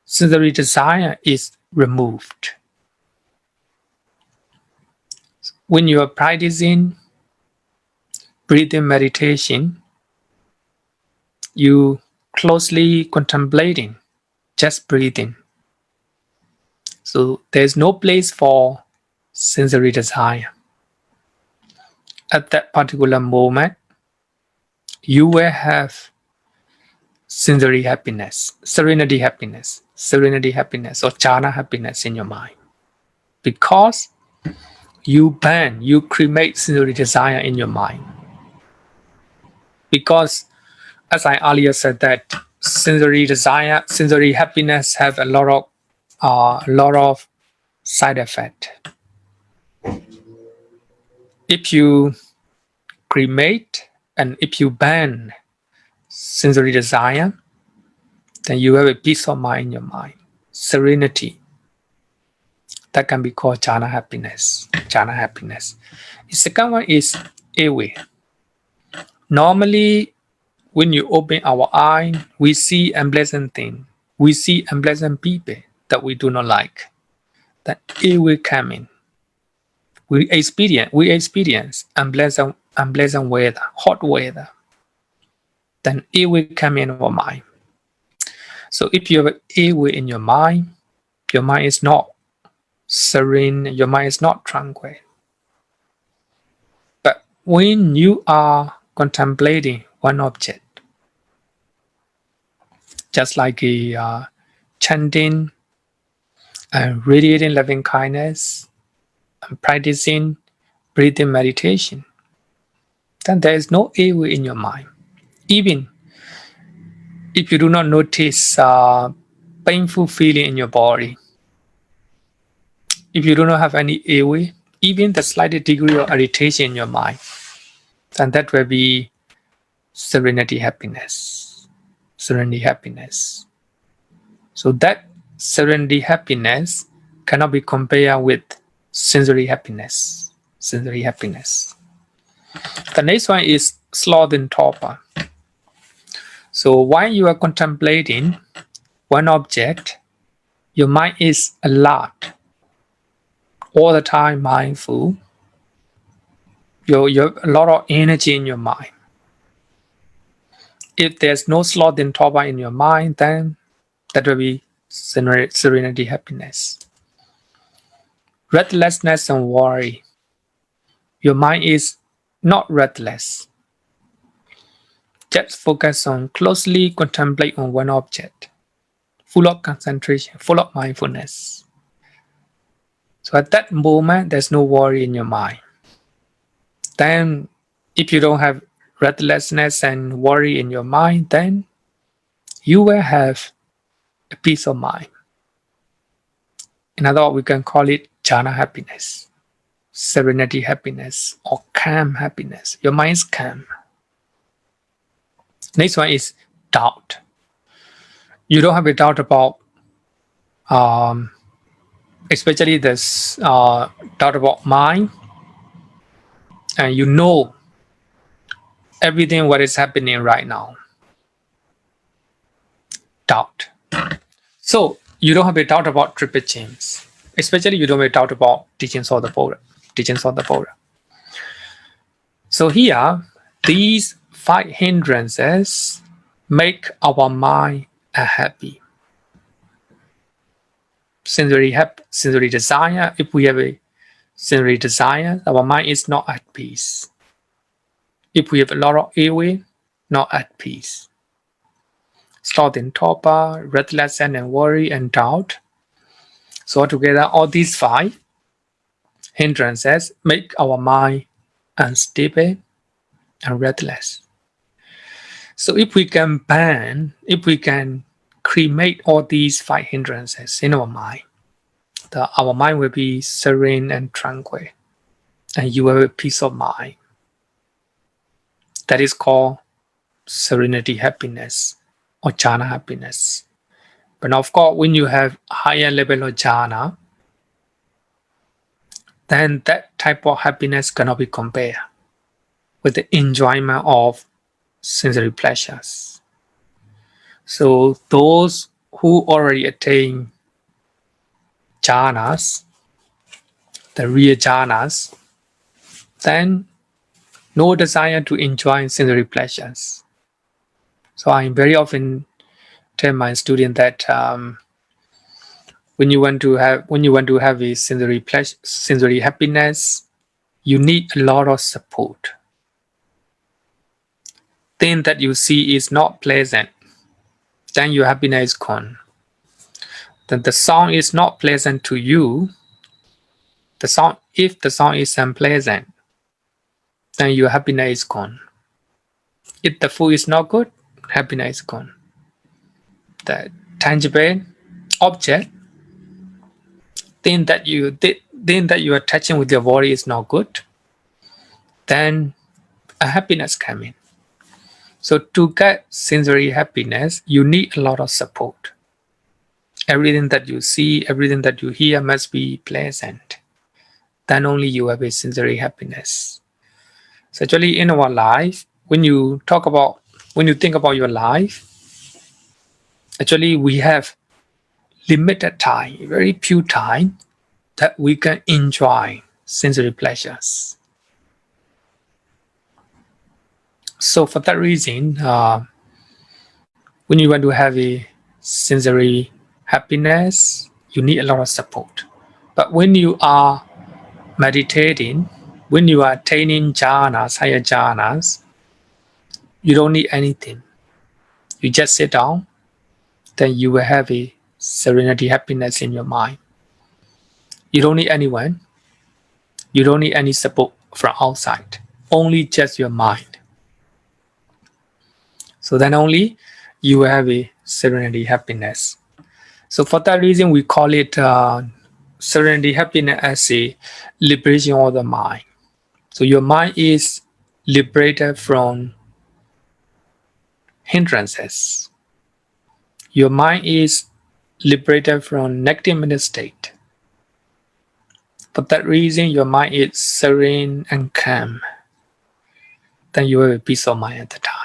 sensory desire is removed. When you are practicing breathing meditation, you closely contemplating just breathing. So there's no place for sensory desire. At that particular moment, you will have sensory happiness, serenity happiness, or jhana happiness in your mind. Because you ban, you cremate sensory desire in your mind. Because as I earlier said that sensory desire, sensory happiness have a lot of side effect. If you cremate and if you ban sensory desire, then you have a peace of mind in your mind, serenity. That can be called jhana happiness. Jhana happiness. The second one is awe. Normally, when you open our eye, we see unpleasant things. We see unpleasant people that we do not like. That awe come in. We experience unpleasant weather, hot weather. Then awe come in our mind. So if you have awe in your mind is not serene, your mind is not tranquil. But when you are contemplating one object, just like a chanting and radiating loving kindness and practicing breathing meditation, then there is no awe in your mind. Even if you do not notice painful feeling in your body, if you do not have any awe, even the slightest degree of irritation in your mind, then that will be serenity happiness. Serenity happiness. So that serenity happiness cannot be compared with sensory happiness. Sensory happiness. The next one is sloth in torpor. So while you are contemplating one object, your mind is alert, all the time mindful. You have a lot of energy in your mind. If there's no sloth in torpor in your mind, then that will be serenity happiness. Restlessness and worry. Your mind is not restless. Just focus on closely contemplate on one object, full of concentration, full of mindfulness. So at that moment, there's no worry in your mind. Then if you don't have restlessness and worry in your mind, then you will have a peace of mind. In other words, we can call it jhana happiness, serenity happiness, or calm happiness. Your mind is calm. Next one is doubt. You don't have a doubt about, especially this doubt about mind, and you know everything what is happening right now. Doubt. So you don't have a doubt about triple chains. Especially you don't have a doubt about teachings of the Buddha. Teachings of the Buddha. So here, these 5 hindrances make our mind unhappy. Sensory desire. If we have a sensory desire, our mind is not at peace. If we have a lot of awe, not at peace. Sloth in torpor, restlessness and worry and doubt. So altogether, all these 5 hindrances make our mind unstable and restless. So if we can cremate all these 5 hindrances in our mind, our mind will be serene and tranquil, and you will have a peace of mind. That is called serenity happiness or jhana happiness. But of course, when you have higher level of jhana, then that type of happiness cannot be compared with the enjoyment of sensory pleasures. So those who already attain jhanas, the real jhanas, then no desire to enjoy sensory pleasures. So I very often tell my students that when you want to have a sensory happiness, you need a lot of support. Thing that you see is not pleasant, then your happiness is gone. Then the sound is not pleasant to you, if the sound is unpleasant, then your happiness is gone. If the food is not good, happiness is gone. The tangible object, thing that you are touching with your body is not good, then a happiness comes in. So to get sensory happiness, you need a lot of support. Everything that you see, everything that you hear must be pleasant. Then only you have a sensory happiness. So actually in our life, when you think about your life, actually we have limited time, very few time that we can enjoy sensory pleasures. So for that reason, when you want to have a sensory happiness, you need a lot of support. But when you are meditating, when you are attaining jhanas, higher jhanas, you don't need anything. You just sit down, then you will have a serenity, happiness in your mind. You don't need anyone. You don't need any support from outside. Only just your mind. So then only you will have a serenity, happiness. So for that reason, we call it serenity, happiness as a liberation of the mind. So your mind is liberated from hindrances. Your mind is liberated from negative mental state. For that reason, your mind is serene and calm. Then you have a peace of mind at the time.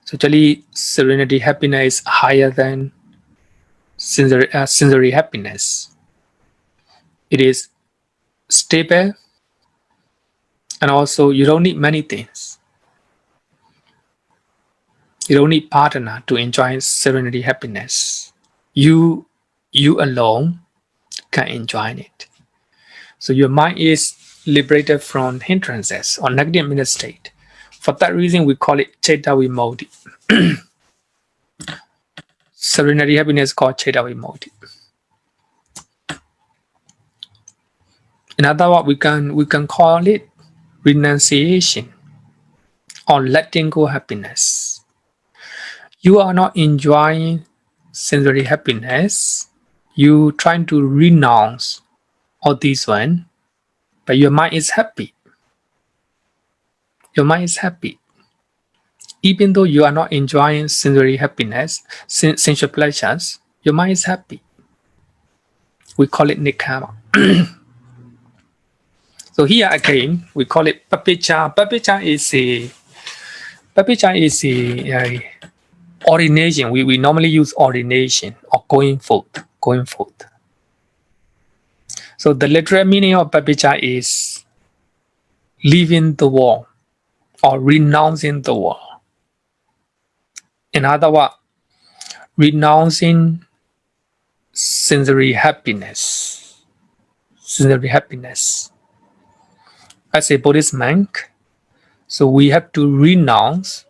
So actually, serenity, happiness is higher than sensory happiness. It is stable, and also you don't need many things. You don't need partner to enjoy serenity, happiness. You alone can enjoy it. So your mind is liberated from hindrances or negative mental state. For that reason, we call it Chitta Vimukti. Serenity, happiness is called Chitta Vimukti. In other words, we can call it renunciation or letting go happiness. You are not enjoying sensory happiness. You trying to renounce all these one, but your mind is happy. Your mind is happy. Even though you are not enjoying sensory happiness, sensual pleasures, your mind is happy. We call it nikkama. So here again, we call it papicca. Papicca is a ordination. We normally use ordination or going forth. So the literal meaning of papicca is leaving the world or renouncing the world. In other words, renouncing sensory happiness. As a Buddhist monk, so we have to renounce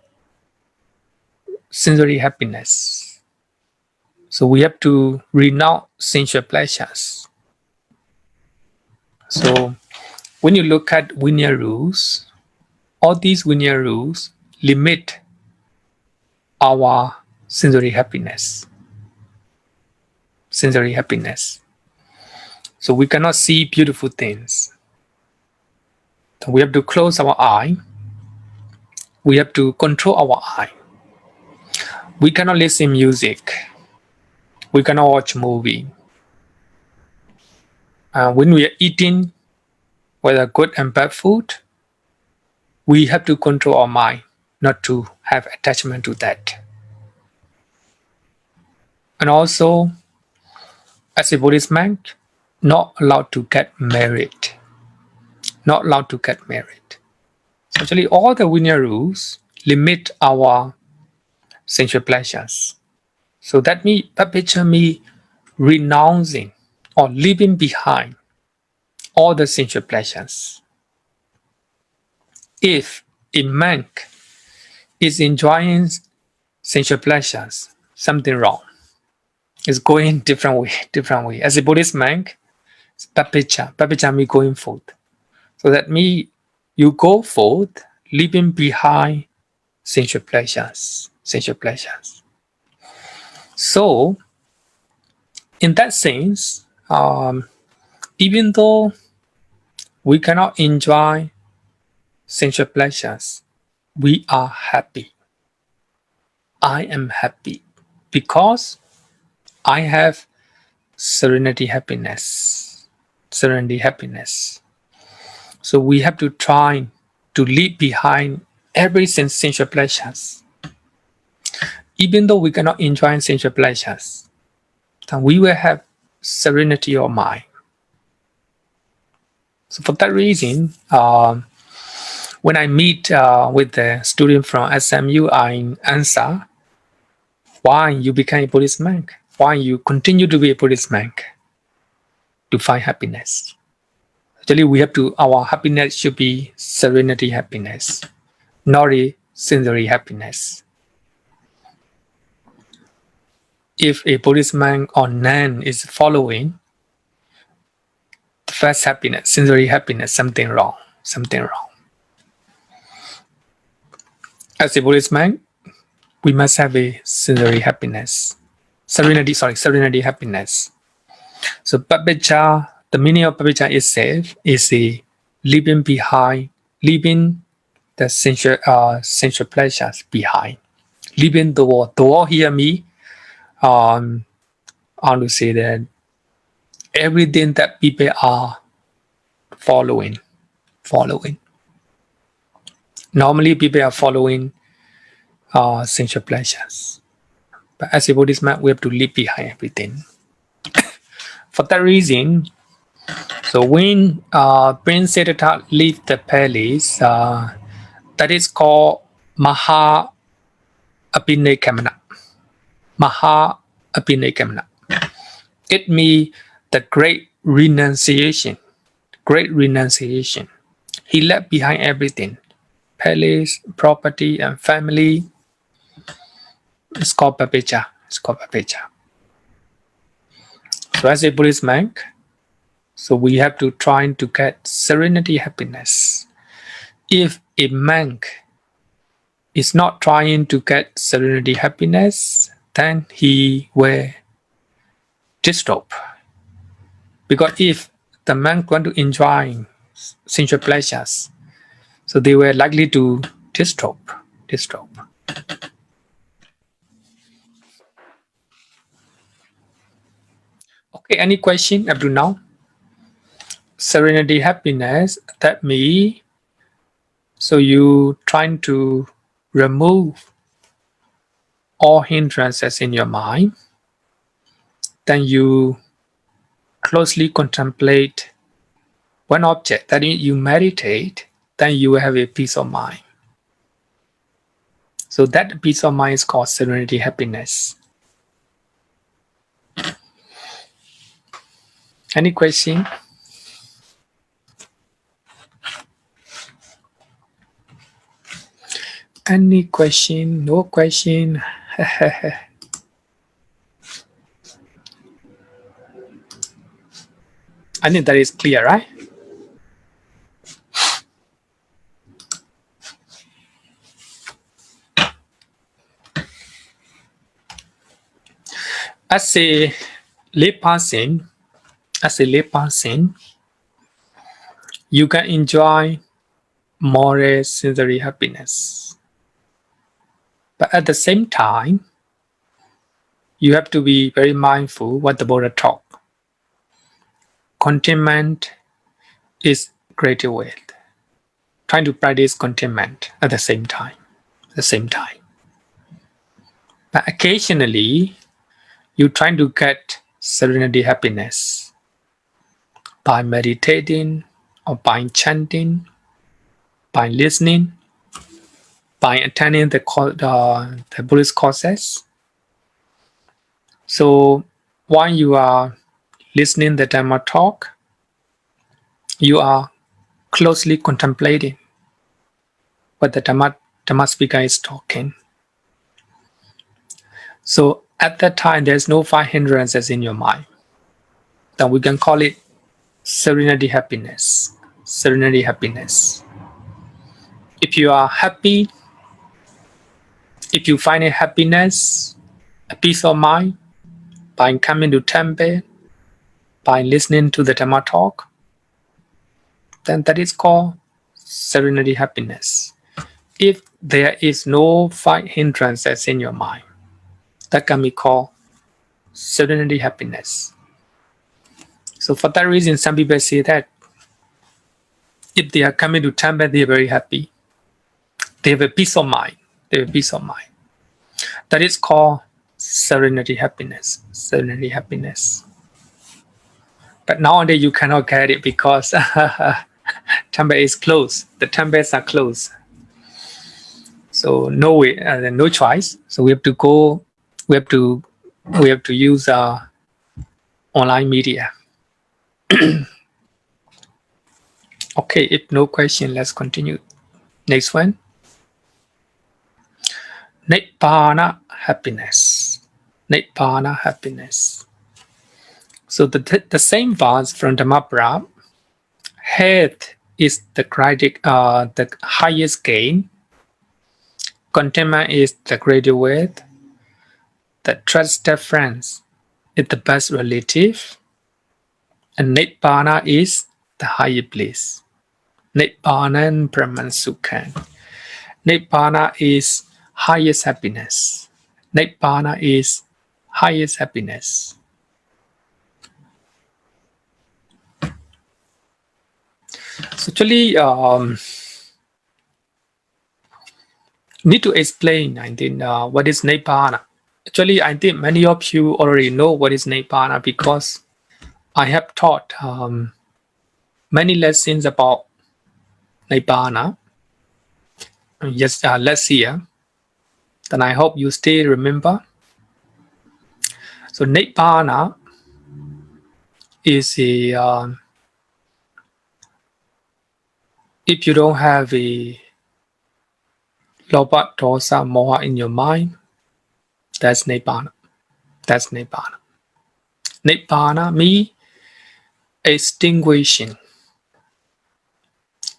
sensory happiness. So we have to renounce sensual pleasures. So when you look at Vinaya rules, all these Vinaya rules limit our sensory happiness. So we cannot see beautiful things. So we have to close our eye. We have to control our eye. We cannot listen to music. We cannot watch movie. When we are eating, whether good and bad food, we have to control our mind not to have attachment to that. And also, as a Buddhist monk, not allowed to get married. So actually, all the Vinaya rules limit our sensual pleasures. So that picture me renouncing or leaving behind all the sensual pleasures. If a monk is enjoying sensual pleasures, something wrong. It's going different way. As a Buddhist monk, Papicha. Papicha means going forth. So that means you go forth, leaving behind sensual pleasures. Sensual pleasures. So, in that sense, even though we cannot enjoy sensual pleasures, we are happy. I am happy because I have serenity happiness. Serenity happiness. So we have to try to leave behind every sensual pleasures. Even though we cannot enjoy sensual pleasures, then we will have serenity of mind. So for that reason, when I meet with the student from SMU, I answer, why you became a Buddhist monk? Why you continue to be a Buddhist monk? To find happiness. Actually, our happiness should be serenity happiness, not a sensory happiness. If a Buddhist monk or nun is following the first happiness, sensory happiness, something wrong. As a Buddhist monk, we must have a sensory happiness. Serenity happiness. So papecha, the meaning of papecha itself is a leaving the sensual pleasures behind. Leaving the world. The world here me, I want to say that everything that people are following. Normally people are following sensual pleasures. But as a Buddhist man, we have to leave behind everything. For that reason, so when Prince Siddhartha left the palace, that is called Maha Abhinekamana. Maha Abhinekamana. It means the great renunciation. Great renunciation. He left behind everything. Palace, property, and family. It's called papecha. So as a Buddhist monk, so we have to try to get serenity happiness. If a monk is not trying to get serenity happiness, then he will disturb. Because if the monk want to enjoy sensual pleasures, so they were likely to disturb. Okay, any question up to now? Serenity happiness, that means so you trying to remove all hindrances in your mind, then you closely contemplate one object, that is you meditate, then you will have a peace of mind. So that peace of mind is called serenity happiness. Any question? Any question? No question? I think that is clear, right? As a layperson, you can enjoy more sensory happiness. But at the same time, you have to be very mindful what the Buddha taught. Contentment is greater wealth. Trying to practice contentment at the same time. But occasionally, you try to get serenity happiness by meditating or by chanting, by listening, by attending the Buddhist courses. So while you are listening the Dhamma talk, you are closely contemplating what the Dhamma speaker is talking. So at that time, there's no five hindrances in your mind. Then we can call it serenity, happiness, serenity, happiness. If you are happy, if you find a happiness, a peace of mind by coming to temple, by listening to the Dhamma talk, then that is called serenity, happiness. If there is no five hindrances in your mind, that can be called serenity, happiness. So for that reason, some people say that if they are coming to temple, they are very happy. They have a peace of mind. They have a peace of mind. That is called serenity, happiness. Serenity, happiness. But nowadays you cannot get it because temple is closed. The temples are closed. So no way, no choice. So we have to go. We have to use online media. Okay, if no question, let's continue. Next one. Nibbana, happiness. Nibbana, happiness. So the same verse from Dhamma, health is the highest gain. Contentment is the greater wealth. The trusted friends is the best relative. And Nibbana is the higher bliss. Nibbanan Brahman Sukhan. Nibbana is highest happiness. Nibbana is highest happiness. So actually, need to explain, I think, what is Nibbana. Actually, I think many of you already know what is Nibbana because I have taught many lessons about Nibbana last year. Then I hope you still remember. So Nibbana is if you don't have a Lobha, Dosa, Moha in your mind, that's Nibbana. That's Nibbana. Nibbana means extinguishing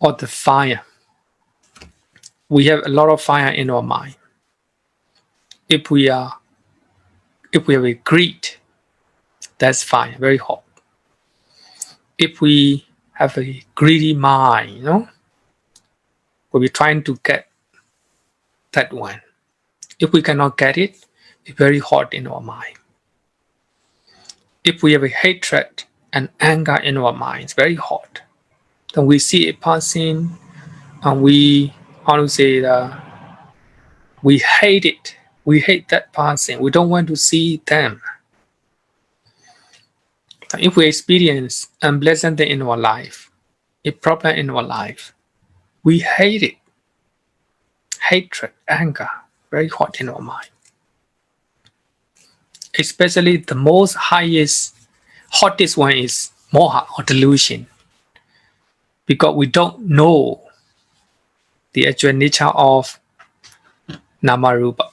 of the fire. We have a lot of fire in our mind. If we have a greed, that's fire, very hot. If we have a greedy mind, we're trying to get that one. If we cannot get it, it's very hot in our mind. If we have a hatred and anger in our minds, very hot. Then we see a person and we hate it. We hate that person. We don't want to see them. If we experience unpleasant thing in our life, a problem in our life, we hate it. Hatred, anger, very hot in our mind. Especially the most hottest one is moha or delusion. Because we don't know the actual nature of nama rupa.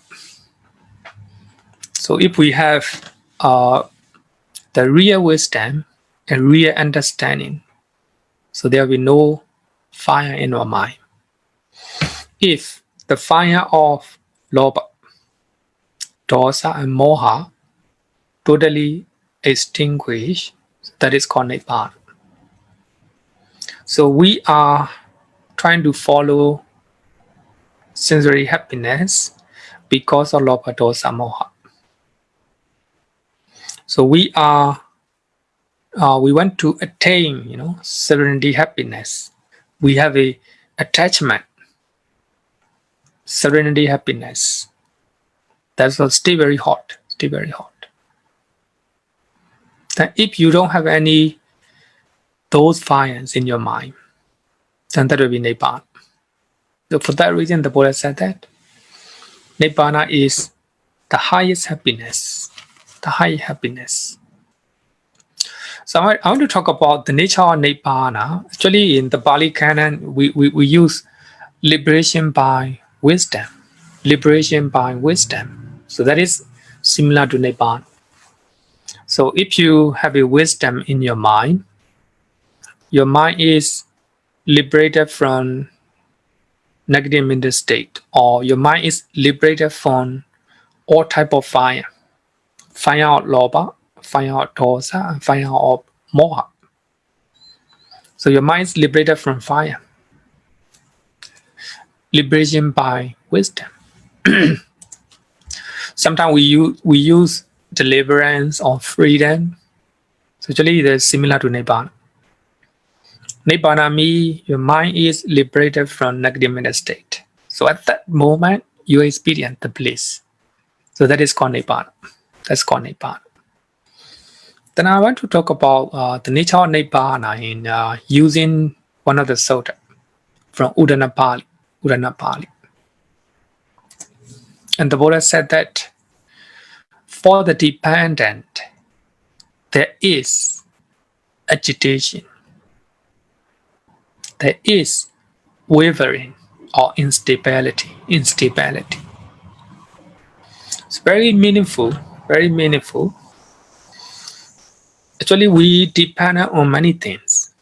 So if we have the real wisdom and real understanding, so there will be no fire in our mind. If the fire of lobha, dosa, and moha totally extinguished, that is called Nibbana. So we are trying to follow sensory happiness because of lobha, dosa, moha. So we want to attain, serenity, happiness. We have a attachment, serenity, happiness. That's still very hot. Still very hot. Then if you don't have any those fires in your mind, then that will be Nibbana. So for that reason, the Buddha said that Nibbana is the highest happiness. The high happiness. So I want to talk about the nature of Nibbana. Actually, in the Pali Canon, we use liberation by wisdom. Liberation by wisdom. So that is similar to Nibbana. So if you have a wisdom in your mind, your mind is liberated from negative mental state, or your mind is liberated from all type of fire. Fire of lobha, fire of dosa, and fire of moha. So your mind is liberated from fire. Liberation by wisdom. Sometimes we use deliverance or freedom. So actually, it is similar to Nibbana. Nibbana means your mind is liberated from negative mental state. So at that moment, you experience the bliss. So that is called Nibbana. That's called Nibbana. Then I want to talk about the nature of Nibbana in using one of the sutta from Udanapali. And the Buddha said that for the dependent, there is agitation. There is wavering or instability. It's very meaningful, very meaningful. Actually, we depend on many things.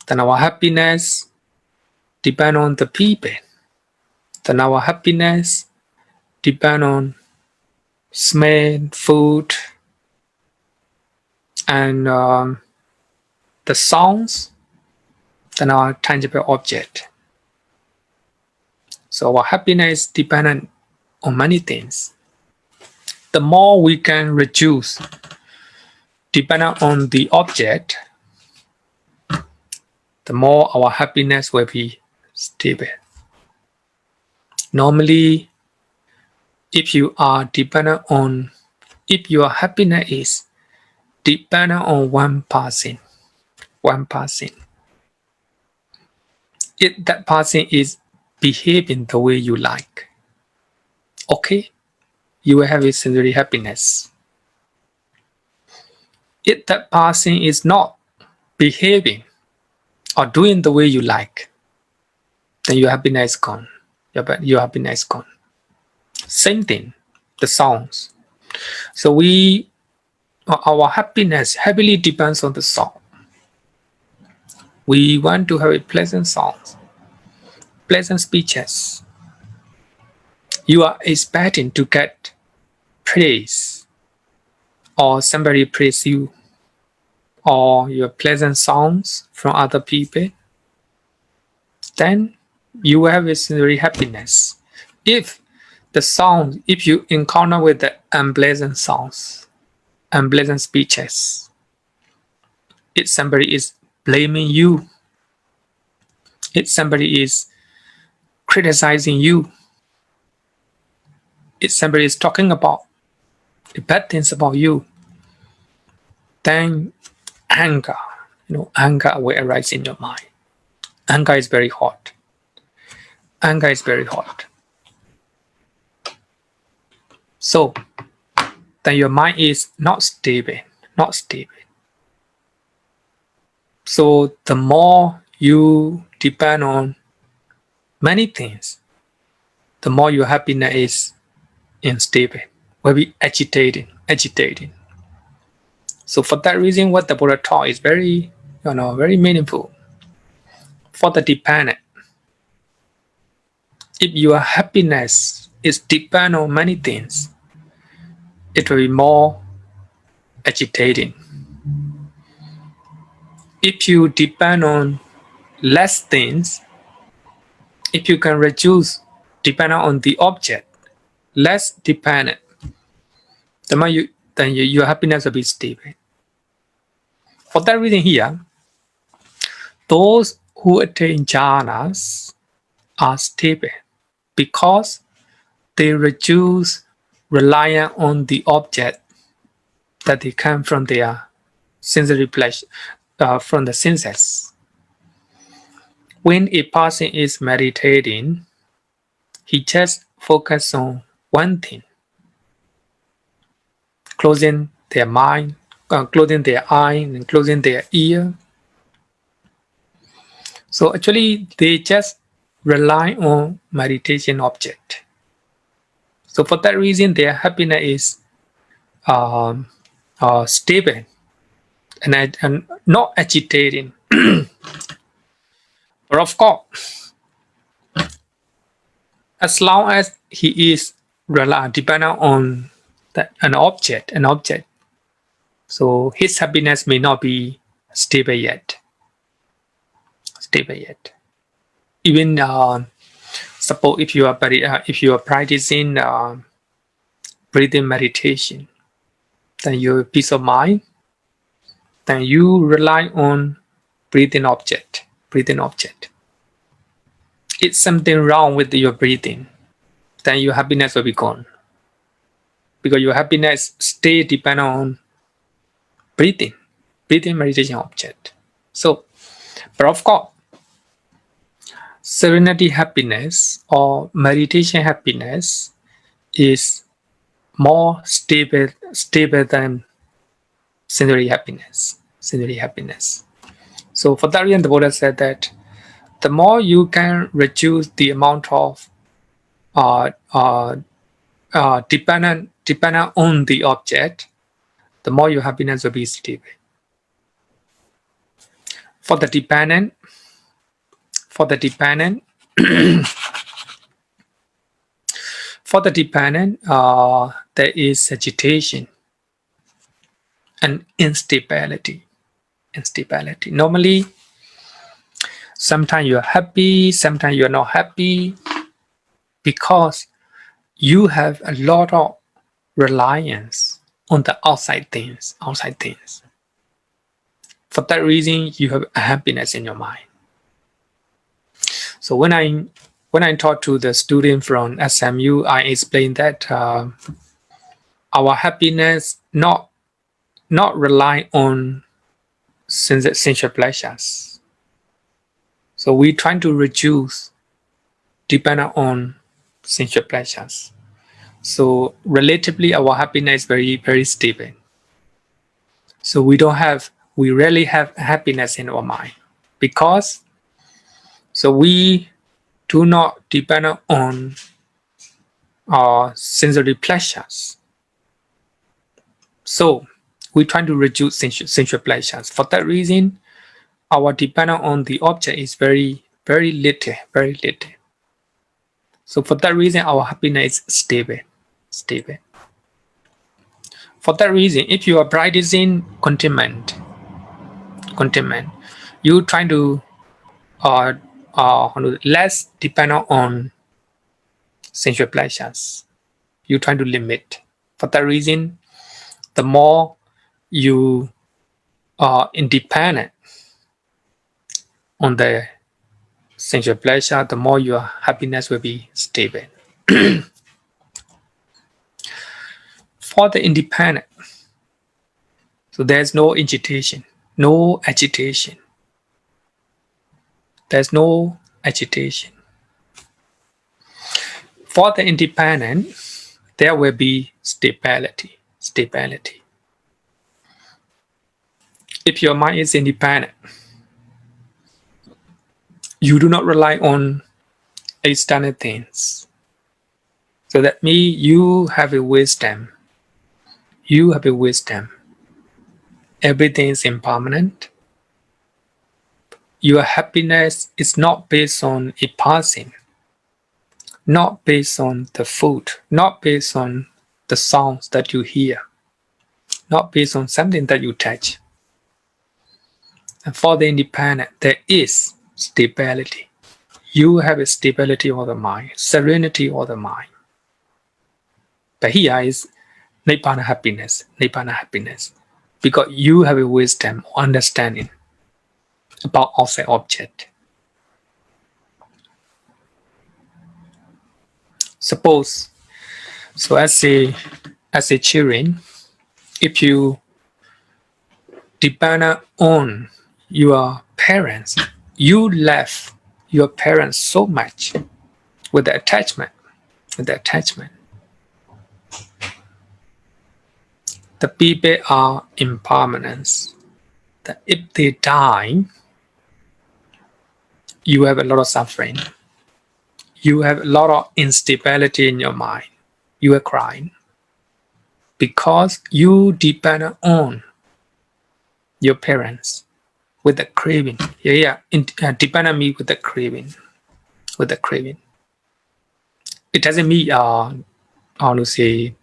Then our happiness depend on the people. Then our happiness depend on smell, food, and the sounds. Then our tangible object. So our happiness dependent on many things. The more we can reduce dependent on the object, the more our happiness will be stable. Normally, if your happiness is dependent on one person, if that person is behaving the way you like, okay, you will have a sensory happiness. If that person is not behaving or doing the way you like, then your happiness is gone. Your happiness is gone. Same thing, the sounds. So our happiness heavily depends on the sound. We want to have a pleasant sounds, pleasant speeches. You are expecting to get praise, or somebody praise you, or your pleasant sounds from other people. Then you will have a sensory happiness. If you encounter with the unpleasant sounds, unpleasant speeches, if somebody is blaming you, if somebody is criticizing you, if somebody is talking about the bad things about you, then anger will arise in your mind. Anger is very hot. So then your mind is not stable. So the more you depend on many things, the more your happiness is unstable, will be agitating. So for that reason, what the Buddha taught is very meaningful. For the dependent, if your happiness is depend on many things, it will be more agitating. If you depend on less things, if you can reduce dependent on the object, less dependent, then your happiness will be stable. For that reason here, those who attain jhanas are stable because they reduce reliance on the object that they come from their sensory pleasure, from the senses. When a person is meditating, he just focuses on one thing, closing their mind, closing their eye, and closing their ear. So actually, they just rely on meditation object. So for that reason, their happiness is stable. and not agitating. But of course, as long as he is dependent on an object, so his happiness may not be stable yet. Even suppose if you are practicing breathing meditation, then your peace of mind, then you rely on breathing object. It's something wrong with your breathing, then your happiness will be gone. Because your happiness stay dependent on breathing meditation object. So, but of course, serenity happiness or meditation happiness is more stable than sensory happiness. So for that reason, the Buddha said that the more you can reduce the amount of dependent on the object, the more your happiness will be stable. For the dependent, there is agitation and instability. Normally, sometimes you are happy, sometimes you are not happy, because you have a lot of reliance on the outside things. For that reason, you have happiness in your mind. So when I talk to the student from SMU, I explain that our happiness not rely on sensual pleasures. So we try to reduce dependent on sensual pleasures. So relatively, our happiness is very, very stable. So we rarely have happiness in our mind, because so we do not depend on our sensory pleasures. So we try to reduce sensual pleasures. For that reason, our dependence on the object is very, very little. So for that reason, our happiness is stable. For that reason, if you are practicing contentment, you try to less dependent on sensual pleasures. You try to limit. For that reason, the more you are independent on the sensual pleasure, the more your happiness will be stable. For the independent, so there's no agitation. There's no agitation. For the independent, there will be stability. If your mind is independent, you do not rely on external things. So that means you have a wisdom. Everything is impermanent. Your happiness is not based on a passing, not based on the food, not based on the sounds that you hear, not based on something that you touch. And for the independent, there is stability. You have a stability of the mind, serenity of the mind. But here is Nibbana happiness, because you have a wisdom, understanding about outside object. Suppose, so as a children, if you depend on your parents, you love your parents so much with the attachment. The people are impermanence. That if they die, you have a lot of suffering. You have a lot of instability in your mind. You are crying because you depend on your parents with the craving. Depend on me with the craving. With the craving. It doesn't mean how to say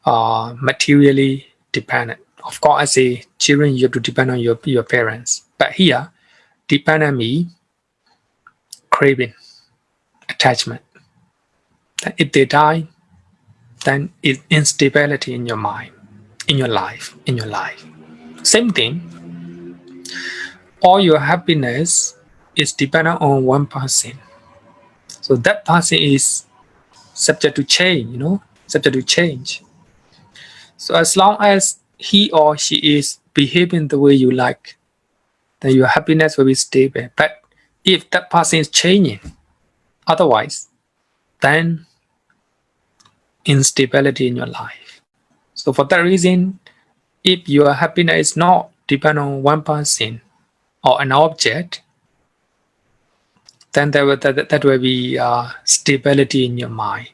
materially dependent. Of course, as a children, you have to depend on your parents. But here, depend on me, craving, attachment. If they die, then it's instability in your mind, in your life. Same thing, all your happiness is dependent on one person. So that person is subject to change, subject to change. So as long as he or she is behaving the way you like, then your happiness will be stable. But if that person is changing, otherwise, then instability in your life. So for that reason, if your happiness is not depend on one person or an object, then that will be stability in your mind.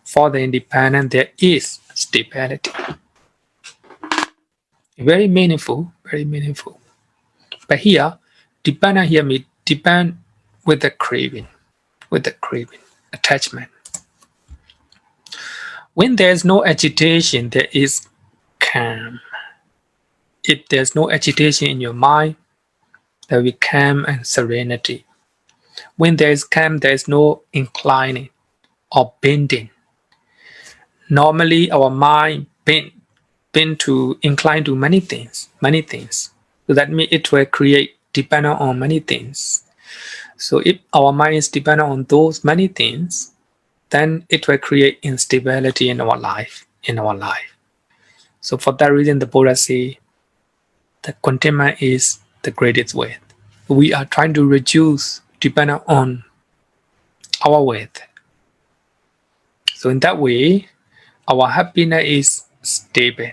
For the independent, there is stability. Very meaningful, very meaningful. But here, dependent here means depend with the craving, attachment. When there's no agitation, there is calm. If there's no agitation in your mind, there will be calm and serenity. When there is calm, there is no inclining or bending. Normally, our mind bend to incline to many things. So that means it will create dependent on many things. So if our mind is dependent on those many things, then it will create instability in our life. So for that reason, the Buddha say that contentment is the greatest wealth. We are trying to reduce dependence on our wealth. So in that way, our happiness is stable.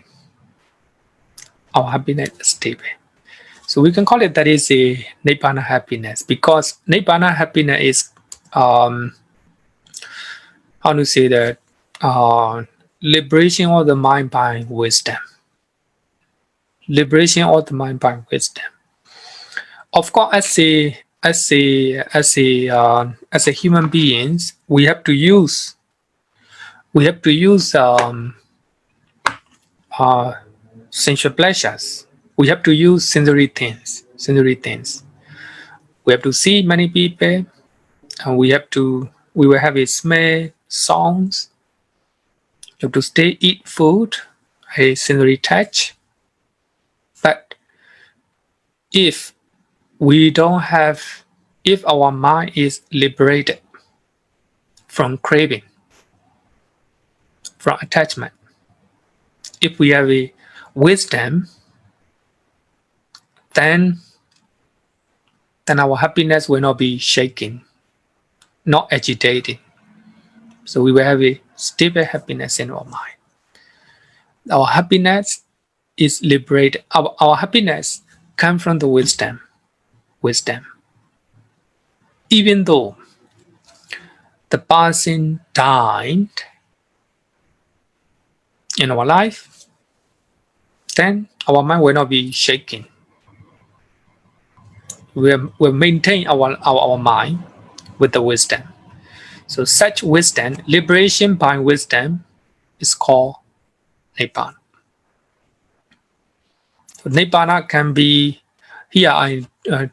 So we can call it that is a Nibbana happiness, because Nibbana happiness is how to say that liberation of the mind by wisdom. Of course, as a human beings, we have to use sensual pleasures. We have to use sensory things. We have to see many people, and we will have a smell, sounds. You have to stay, eat food, a sensory touch. But if our mind is liberated from craving, from attachment, if we have a wisdom, then our happiness will not be shaking, not agitated. So we will have a stable happiness in our mind. Our happiness is liberated. Our happiness comes from the wisdom. Even though the person died in our life, then our mind will not be shaking. We'll maintain our mind with the wisdom. So such wisdom, liberation by wisdom, is called Nibbana. So Nibbana can be, here are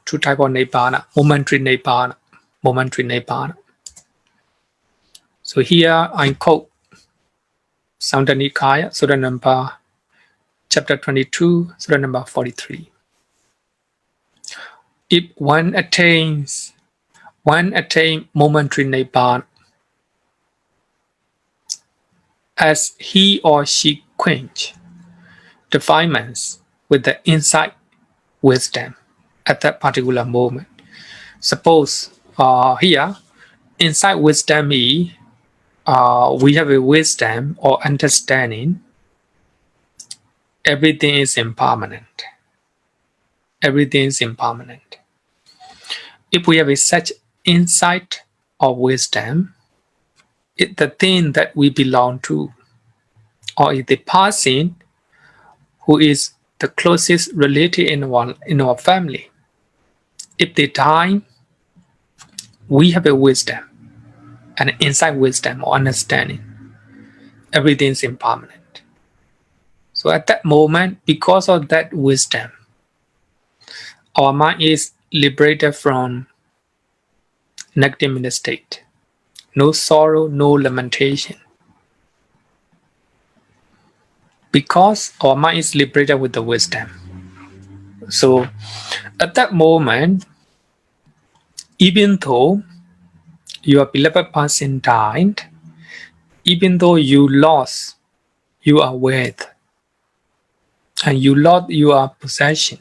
two types of Nibbana, momentary Nibbana. So here I quote Sutta Nikaya, Sutta number chapter 22, Sutta number 43. If one attains momentary Nibbana, as he or she quench defilements with the insight wisdom at that particular moment. Suppose here, insight wisdom is we have a wisdom or understanding everything is impermanent. If we have a such insight or wisdom, the thing that we belong to, or is the person who is the closest relative in our family, if they die, we have a wisdom, and inside wisdom or understanding, everything is impermanent. So at that moment, because of that wisdom, our mind is liberated from negative mental state. No sorrow, no lamentation. Because our mind is liberated with the wisdom. So at that moment, even though your beloved person died, even though you lost your wealth, and you lost your possession,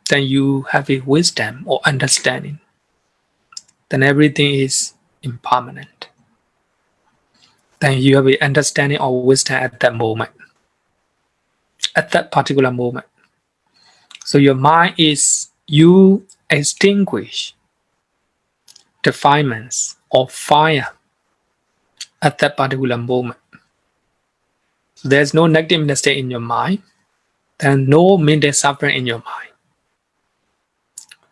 then you have a wisdom or understanding. Then everything is impermanent. Then you have an understanding or wisdom at that moment, at that particular moment. So your mind is, you extinguish defilements or fire at that particular moment. So there's no negative mental state in your mind, then no mental suffering in your mind.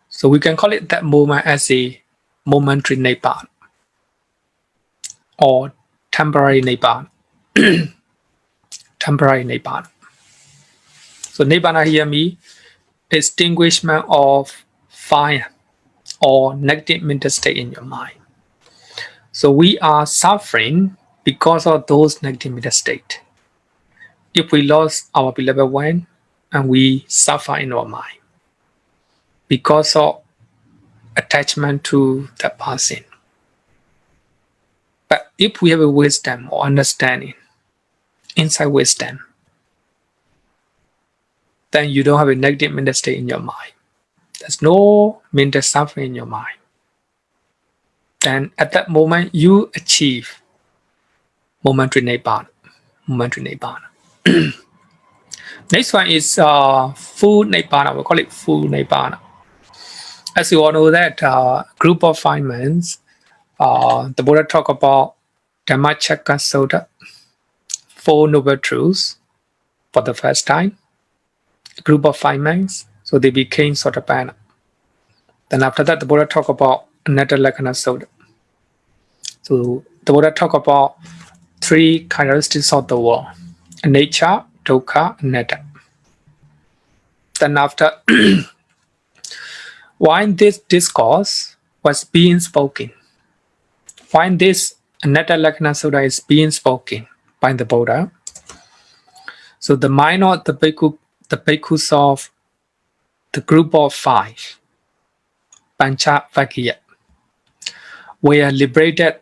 So we can call it that moment as a momentary nibbana or temporary nibbana. Temporary nibbana. So nibbana here means extinguishment of fire or negative mental state in your mind. So we are suffering because of those negative mental state. If we lost our beloved one, and we suffer in our mind because of attachment to that person. But if we have a wisdom or understanding, inside wisdom, then you don't have a negative mental state in your mind. There's no mental suffering in your mind. Then at that moment, you achieve momentary nibbana. Momentary nibbana. Next one is full nibbana. We call it full nibbana. As you all know that group of 5 months, the Buddha talk about Dhamma Chakka Sutta, 4 noble truths for the first time. A group of 5 months, so they became Sotapanna. Then after that, the Buddha talk about Anatta Lakkhana Sutta. So the Buddha talk about 3 characteristics of the world: nature, dukkha, anatta. Then after, while this discourse was being spoken, while this Anatta Lakkhana Sutta is being spoken by the Buddha, so the mind of the bhikkhus of the group of 5, Panchavakya, were liberated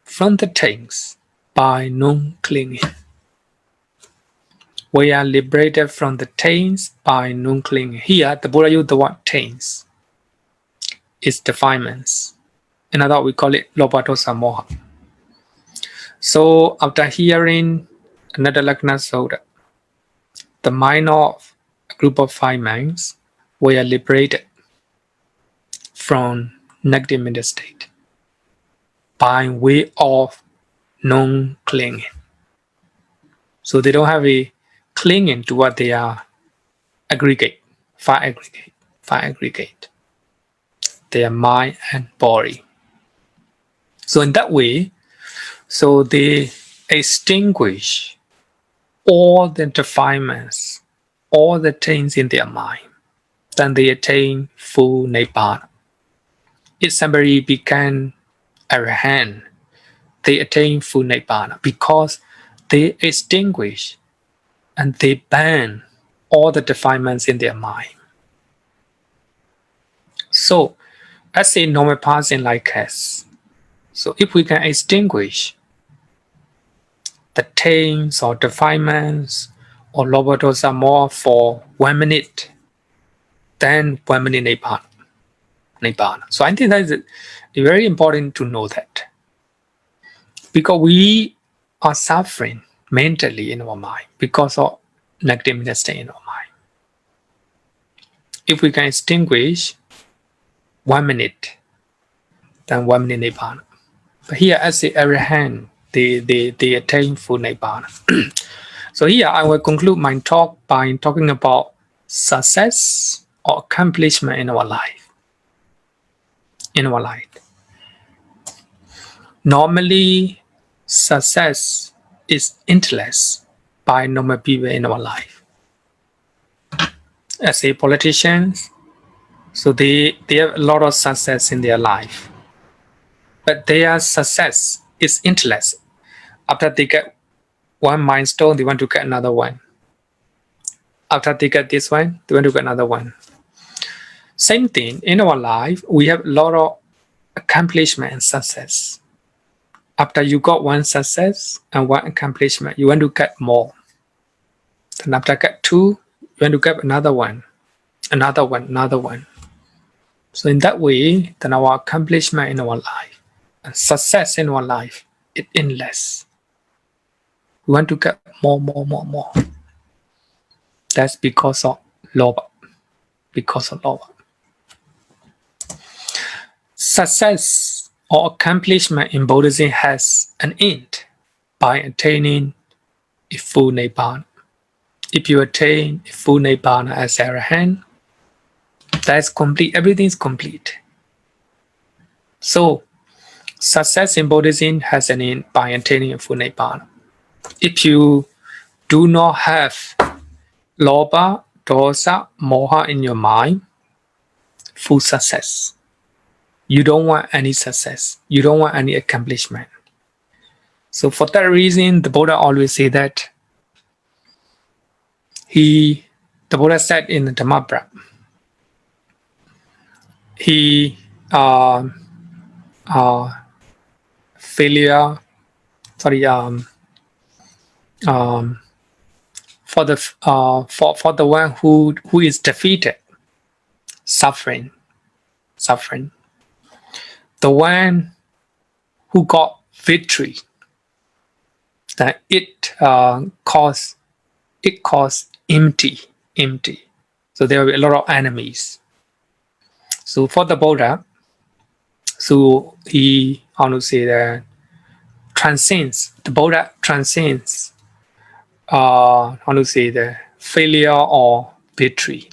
from the things by non-clinging. We are liberated from the taints by non-clinging. Here, the Buddha used the word taints. It's defilements. In other words, we call it lobha dosa moha. So after hearing Anatta Lakkhana Sutta, the mind of a group of 5 monks were liberated from negative mental state by way of non-clinging. So they don't have a clinging to what they are aggregate, 5 aggregate, their mind and body. So in that way, so they extinguish all the defilements, all the things in their mind. Then they attain full nibbana. If somebody became arahant, they attain full nibbana because they extinguish and they ban all the defilements in their mind. So, as a normal person like us, so if we can extinguish the taints or defilements or lobha dosa moha for 1 minute, then 1 minute nibbana. So I think that is very important to know that, because we are suffering mentally in our mind because of negative mental state in our mind. If we can extinguish 1 minute, then 1 minute nibbana. But here, as the arahant, they attain full nibbana. So here I will conclude my talk by talking about success or accomplishment in our life. In our life. Normally, success is intellect by normal people in our life. As a politician, so they have a lot of success in their life. But their success is intellect. After they get one milestone, they want to get another one. After they get this one, they want to get another one. Same thing in our life, we have a lot of accomplishment and success. After you got one success and one accomplishment, you want to get more. Then after get two, you want to get another one, another one, another one. So in that way, then our accomplishment in our life and success in our life is endless. We want to get more, more, more, more. That's because of lobha. Because of lobha. Success or accomplishment in Buddhism has an end by attaining a full Nibbana. If you attain a full Nibbana as Arahant, that's complete. Everything is complete. So, success in Buddhism has an end by attaining a full Nibbana. If you do not have lobha, dosa, moha in your mind, full success. You don't want any success. You don't want any accomplishment. So for that reason, the Buddha always say that the Buddha said in the Dhamma, failure, for the one who is defeated, suffering. The one who got victory, that it caused empty. So there will be a lot of enemies. So for the Buddha, so he, how to say that, transcends. The Buddha transcends, how to say the failure or victory.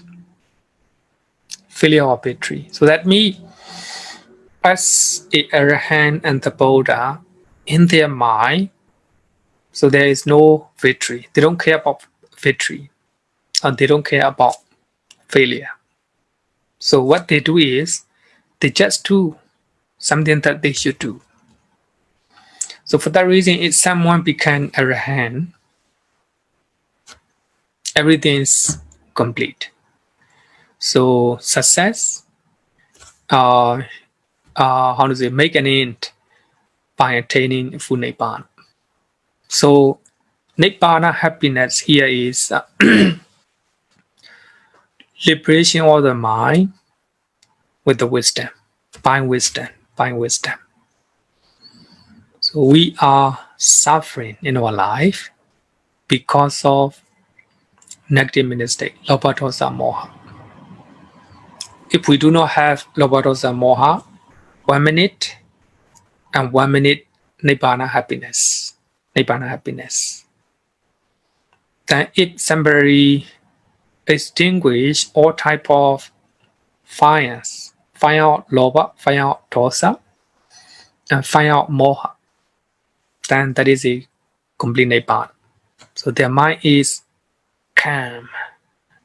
Failure or victory. So that means, as a Arahant and the Buddha, in their mind, so there is no victory. They don't care about victory, and they don't care about failure. So what they do is, they just do something that they should do. So for that reason, if someone became Arahant, everything is complete. So success, how to say, make an end by attaining full Nibbana. So Nibbana happiness here is liberation of the mind with the wisdom, by wisdom. So we are suffering in our life because of negative mistake, lobha, dosa, moha. If we do not have lobha, dosa, moha, 1 minute and 1 minute Nibbana happiness. Then it temporarily extinguish all type of fires. Fire out lobha, fire out dosa, and fire out moha. Then that is a complete Nibbana. So their mind is calm,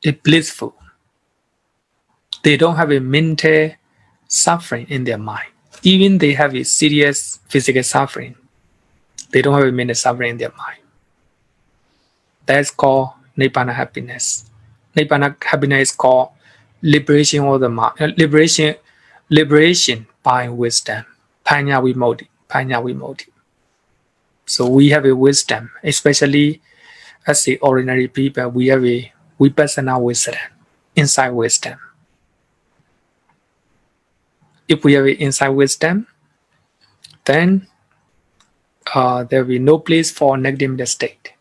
it's blissful. They don't have a mental suffering in their mind. Even they have a serious physical suffering, they don't have a mental suffering in their mind. That's called Nibbana happiness. Nibbana happiness is called liberation of the mind, liberation by wisdom, panya vimodhi. So we have a wisdom, especially as the ordinary people, we have a vipassana wisdom, inside wisdom. If we have an inside wisdom, then there will be no place for negative state.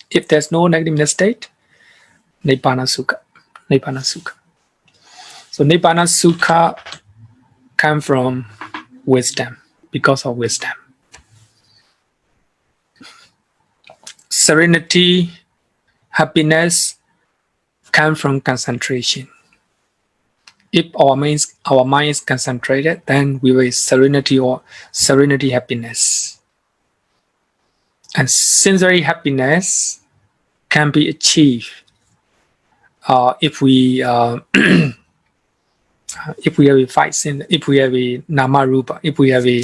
If there's no negative state, Nibbana Sukha. So Nibbana Sukha comes from wisdom, because of wisdom. serenity, happiness come from concentration. If our mind is concentrated, then we will serenity happiness. And sensory happiness can be achieved if we if we have a if we have a nama rupa, if we have a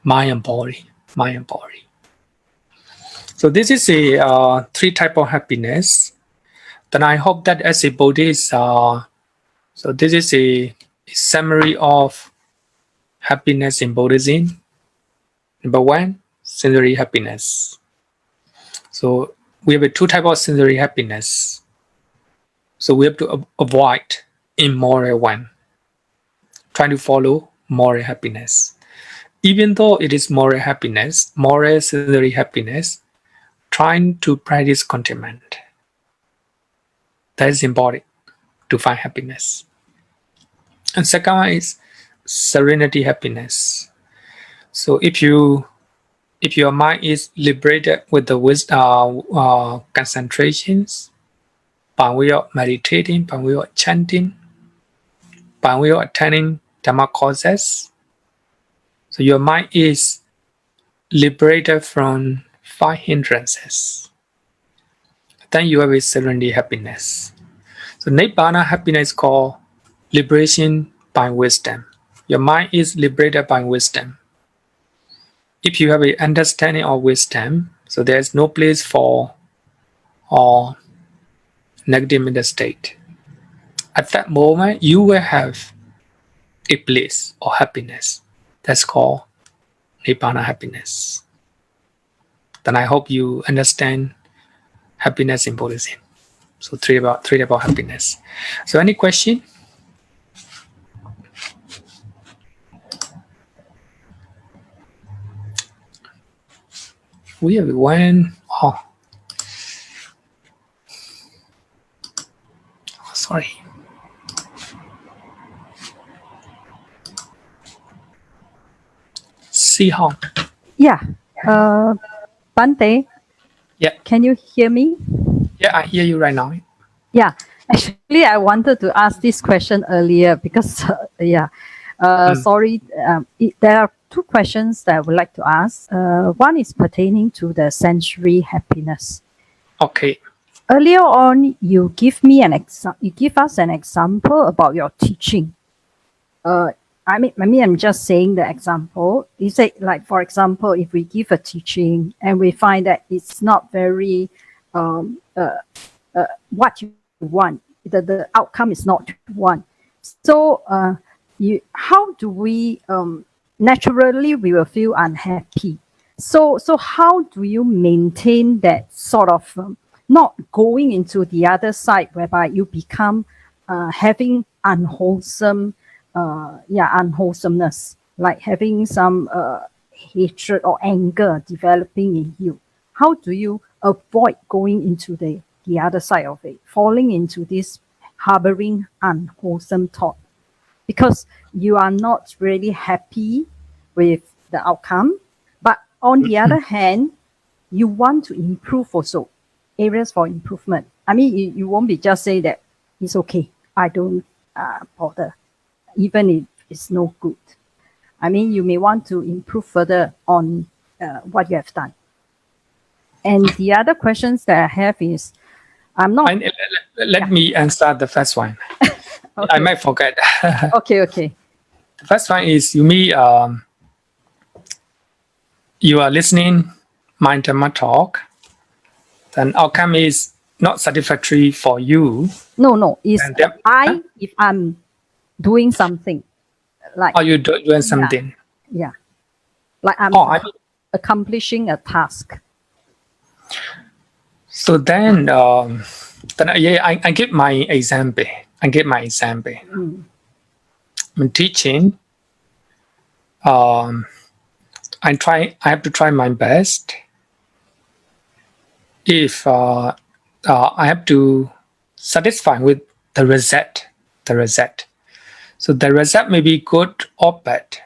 mind and body. So this is a 3 type of happiness. Then I hope that as a Buddhist, so this is a summary of happiness in Buddhism. Number 1, sensory happiness. So we have a 2 type of sensory happiness. So we have to avoid immoral one, trying to follow moral happiness. Even though it is moral happiness, moral sensory happiness, trying to practice contentment. That is important to find happiness. And second one is serenity happiness. So if your mind is liberated with the concentrations, by way of meditating, by way of chanting, by way of attending Dhamma courses, so your mind is liberated from 5 hindrances, then you have a serenity happiness. So Nibbana happiness is called liberation by wisdom. Your mind is liberated by wisdom. If you have an understanding of wisdom, so there is no place for negative mental state. At that moment, you will have a bliss or happiness. That's called Nibbana happiness. Then I hope you understand happiness in Buddhism. So three about happiness. So any question? We have one. Oh, sorry. See how? Yeah. Bante. Yeah. Can you hear me? Yeah, I hear you right now. Yeah. Actually, I wanted to ask this question earlier because, sorry, there are 2 questions that I would like to ask. One is pertaining to the sensory happiness. Okay. Earlier on, you give us an example about your teaching. I'm just saying the example. You say, like, for example, if we give a teaching and we find that it's not very what you want, the outcome is not what you want. So how do we naturally we will feel unhappy. So how do you maintain that sort of not going into the other side whereby you become having unwholesomeness, like having some hatred or anger developing in you? How do you avoid going into the other side of it, falling into this harboring unwholesome thought? Because you are not really happy with the outcome, but on the other hand, you want to improve also, areas for improvement. I mean, you won't be just say that it's okay, I don't bother, even if it's no good. I mean, you may want to improve further on what you have done. And the other questions that I have is, Let me answer the first one. Okay. I might forget. Okay. The first one is you are listening my Dhamma talk, then outcome is not satisfactory for you. No. If I'm doing something, like, are you doing something? Yeah. Like I'm accomplishing a task. So then I give my example. When teaching, I have to try my best. If I have to satisfy with the result. So the result may be good or bad.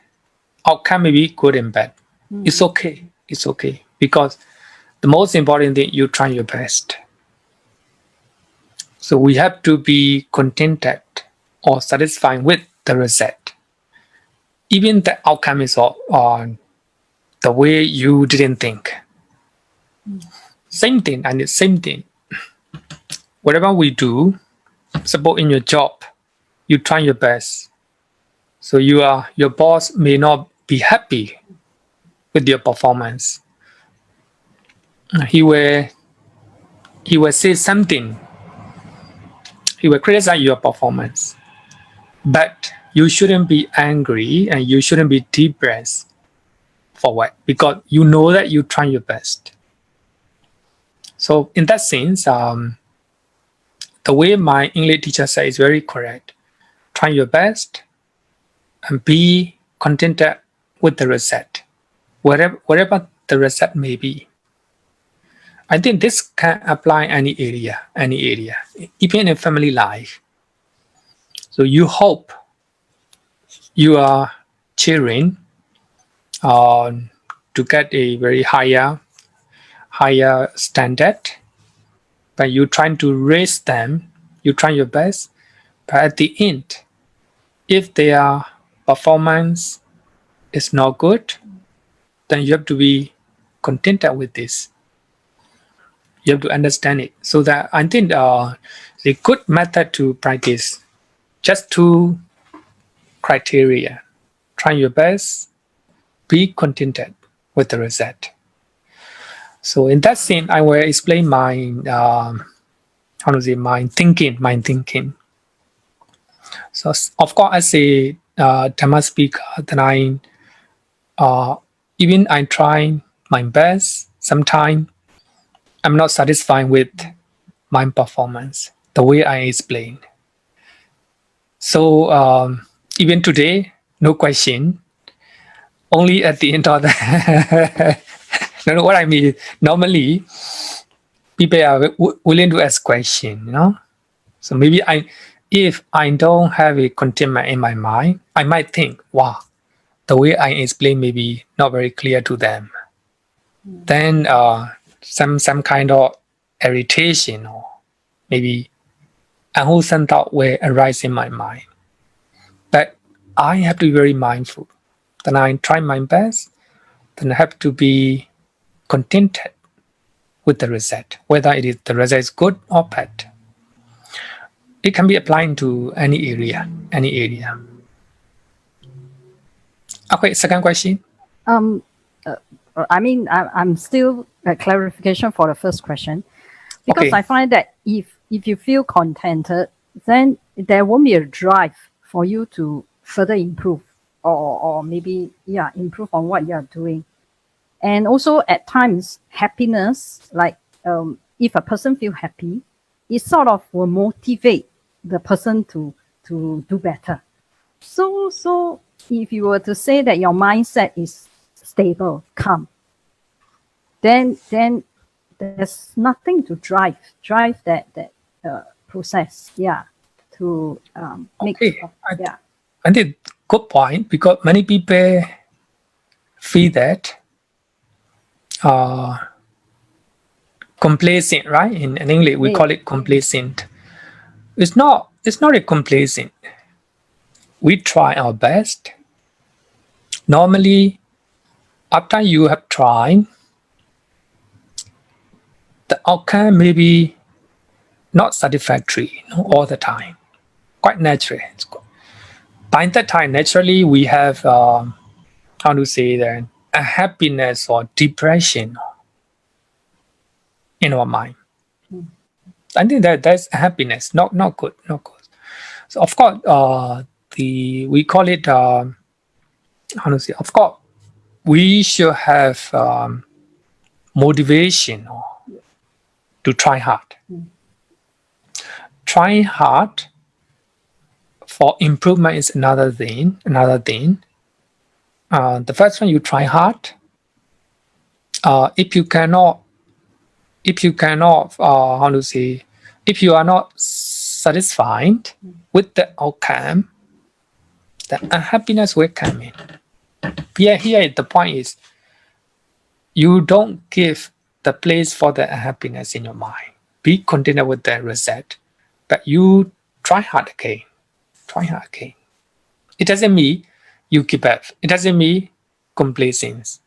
Outcome may be good and bad. It's okay. because the most important thing, you try your best. So we have to be contented or satisfied with the result. Even the outcome is on the way you didn't think. Same thing, and it's same thing. Whatever we do, suppose in your job, you try your best. So your boss may not be happy with your performance. He will say something. He will criticize your performance. But you shouldn't be angry and you shouldn't be depressed for what? Because you know that you try your best. So in that sense, the way my English teacher said is very correct. Try your best and be contented with the result, whatever the result may be. I think this can apply any area, even in family life. So you hope your children to get a very higher standard, but you trying to raise them, you try your best, but at the end, if their performance is not good, then you have to be contented with this. You have to understand it. So that I think the good method to practice, just two criteria. Try your best, be contented with the result. So in that sense, I will explain my my thinking. So of course, as a Dhamma speaker, then even I try my best. Sometimes I'm not satisfied with my performance, the way I explained. So even today, no question. Only at the end of the you know what I mean. Normally, people are willing to ask questions, you know. So maybe if I don't have a contentment in my mind, I might think, wow, the way I explain may be not very clear to them. Then some kind of irritation or maybe unwholesome thought will arise in my mind. But I have to be very mindful. Then I try my best. Then I have to be contented with the result, whether the result is good or bad. It can be applied to any area. Okay, second question. Um, I'm still a clarification for the first question, because Okay. I find that if you feel contented, then there won't be a drive for you to further improve or maybe improve on what you are doing. And also at times happiness, like if a person feel happy, it sort of will motivate the person to do better. So if you were to say that your mindset is stable, calm, then there's nothing to drive that process, to make. Okay. I think good point, because many people feel that complacent, right? In English, we call it complacent. It's not a complacent. We try our best. Normally, after you have tried, the outcome may be not satisfactory all the time. Quite natural. By that time, naturally, we have a happiness or depression in our mind. I think that's happiness, not good. So of course, we call it of course, we should have motivation to try hard. Trying hard for improvement is another thing. The first one, you try hard. If you cannot, if you are not satisfied with the outcome, the unhappiness will come in. Here the point is, you don't give the place for the unhappiness in your mind. Be contented with the result, but you try hard again. Try hard again. It doesn't mean you give up. It doesn't mean complacence.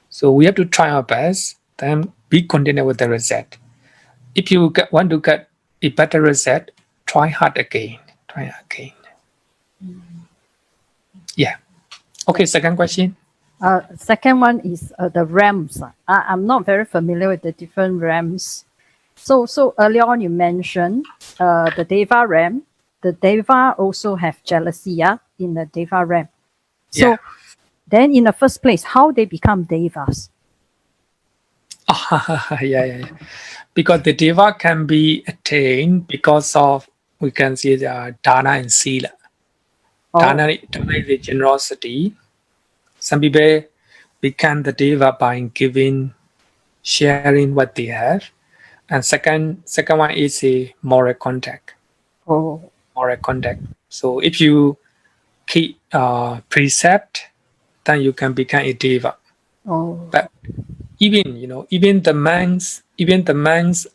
So we have to try our best, then be contented with the result. If you want to get a better result, try hard again. Try hard again. Yeah. Okay, second question. Second one is the realms. I'm not very familiar with the different realms. So earlier on you mentioned the Deva realm. The Deva also have jealousy, yeah, in the Deva realm. So Yeah. then in the first place, how they become Devas? Yeah. Because the Deva can be attained because of, we can see the Dana and Sila. Dana is the generosity. Some people become the Deva by giving, sharing what they have. And second one is a moral contact. Moral contact. So if you keep precept, then you can become a Deva. But even the monks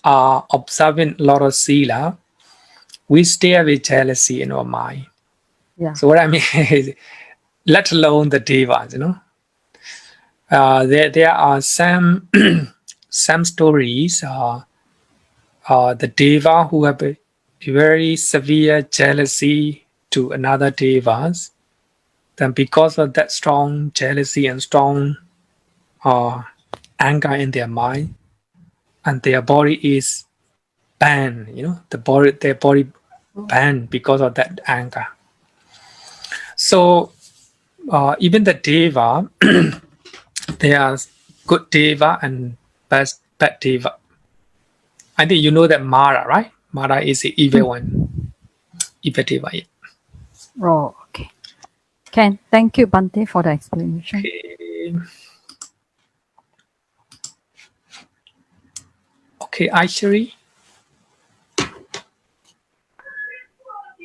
are observing a lot of Sila. We still have a jealousy in our mind. Yeah. So what I mean is, let alone the Devas, there are some some stories. The Deva who have a very severe jealousy to another Devas, then because of that strong jealousy and strong anger in their mind, and their body is banned, their body banned because of that anger. So even the Deva, there are good Deva and bad Deva. I think you know that Mara, right? Mara is the evil one. Evil Deva. Yeah. Oh, okay. Ken, thank you, Bante, for the explanation. Okay, Aishari.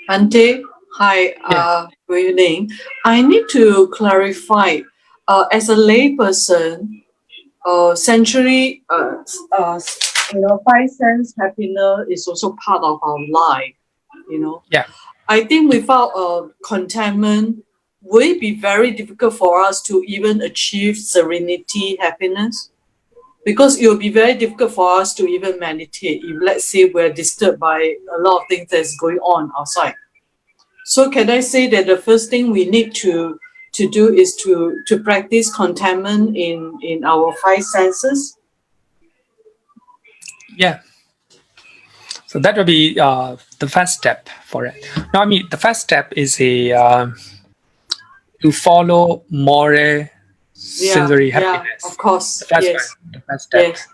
Ante, hi, good evening. I need to clarify, as a layperson, century, five sense happiness is also part of our life, Yeah. I think without contentment, will it be very difficult for us to even achieve serenity, happiness? Because it will be very difficult for us to even meditate if, let's say, we're disturbed by a lot of things that's going on outside. So can I say that the first thing we need to do is to practice contentment in our five senses? Yeah. So that will be the first step for it. Now, I mean, the first step is to follow moral sensory happiness. Of course. The first Yes. one, the first step. Yes.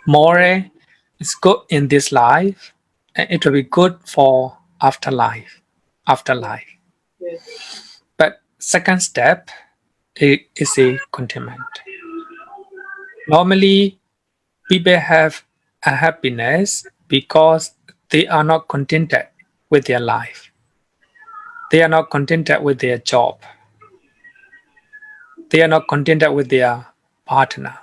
Moral is good in this life, and it will be good for afterlife. Yes. But second step is a contentment. Normally, people have a happiness because they are not contented with their life. They are not contented with their job. They are not contented with their partner.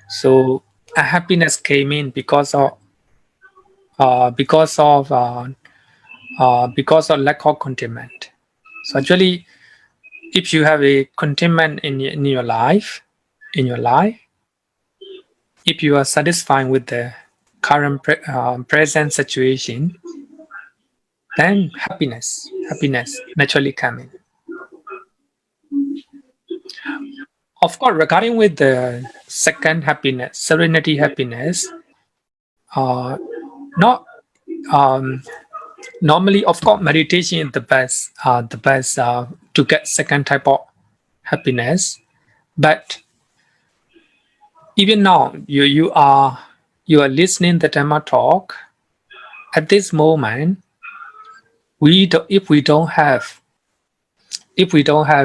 So a happiness came in because of lack of contentment. So actually, if you have a contentment in your life, if you are satisfied with the current present situation, then happiness naturally come in. Of course, regarding with the second happiness, serenity happiness, not normally, of course, meditation is the best to get second type of happiness. But even now, you are listening the Dhamma talk. At this moment, if we don't have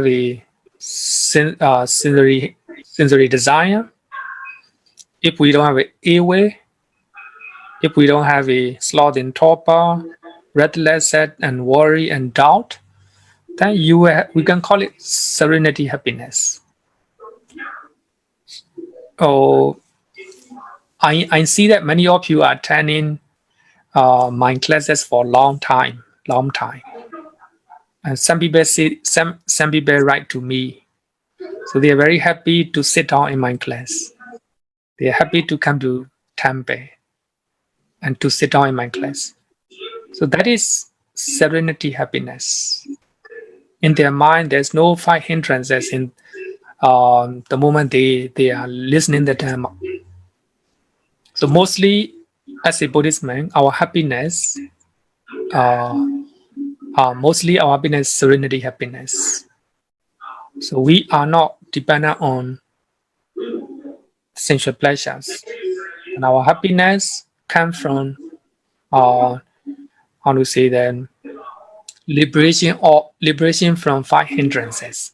a sensory desire, if we don't have a airway, if we don't have a sloth in torpor, restless, sad, and worry and doubt, then we can call it serenity happiness. Oh, I see that many of you are attending my classes for a long time. And some people say, some people write to me. So they are very happy to sit down in my class. They are happy to come to Tampere and to sit down in my class. So that is serenity, happiness. In their mind, there's no five hindrances in the moment they are listening the Dhamma. So mostly, as a Buddhist man, our happiness, mostly our happiness, serenity, happiness. So we are not dependent on sensual pleasures, and our happiness comes from, how to say that, liberation from five hindrances.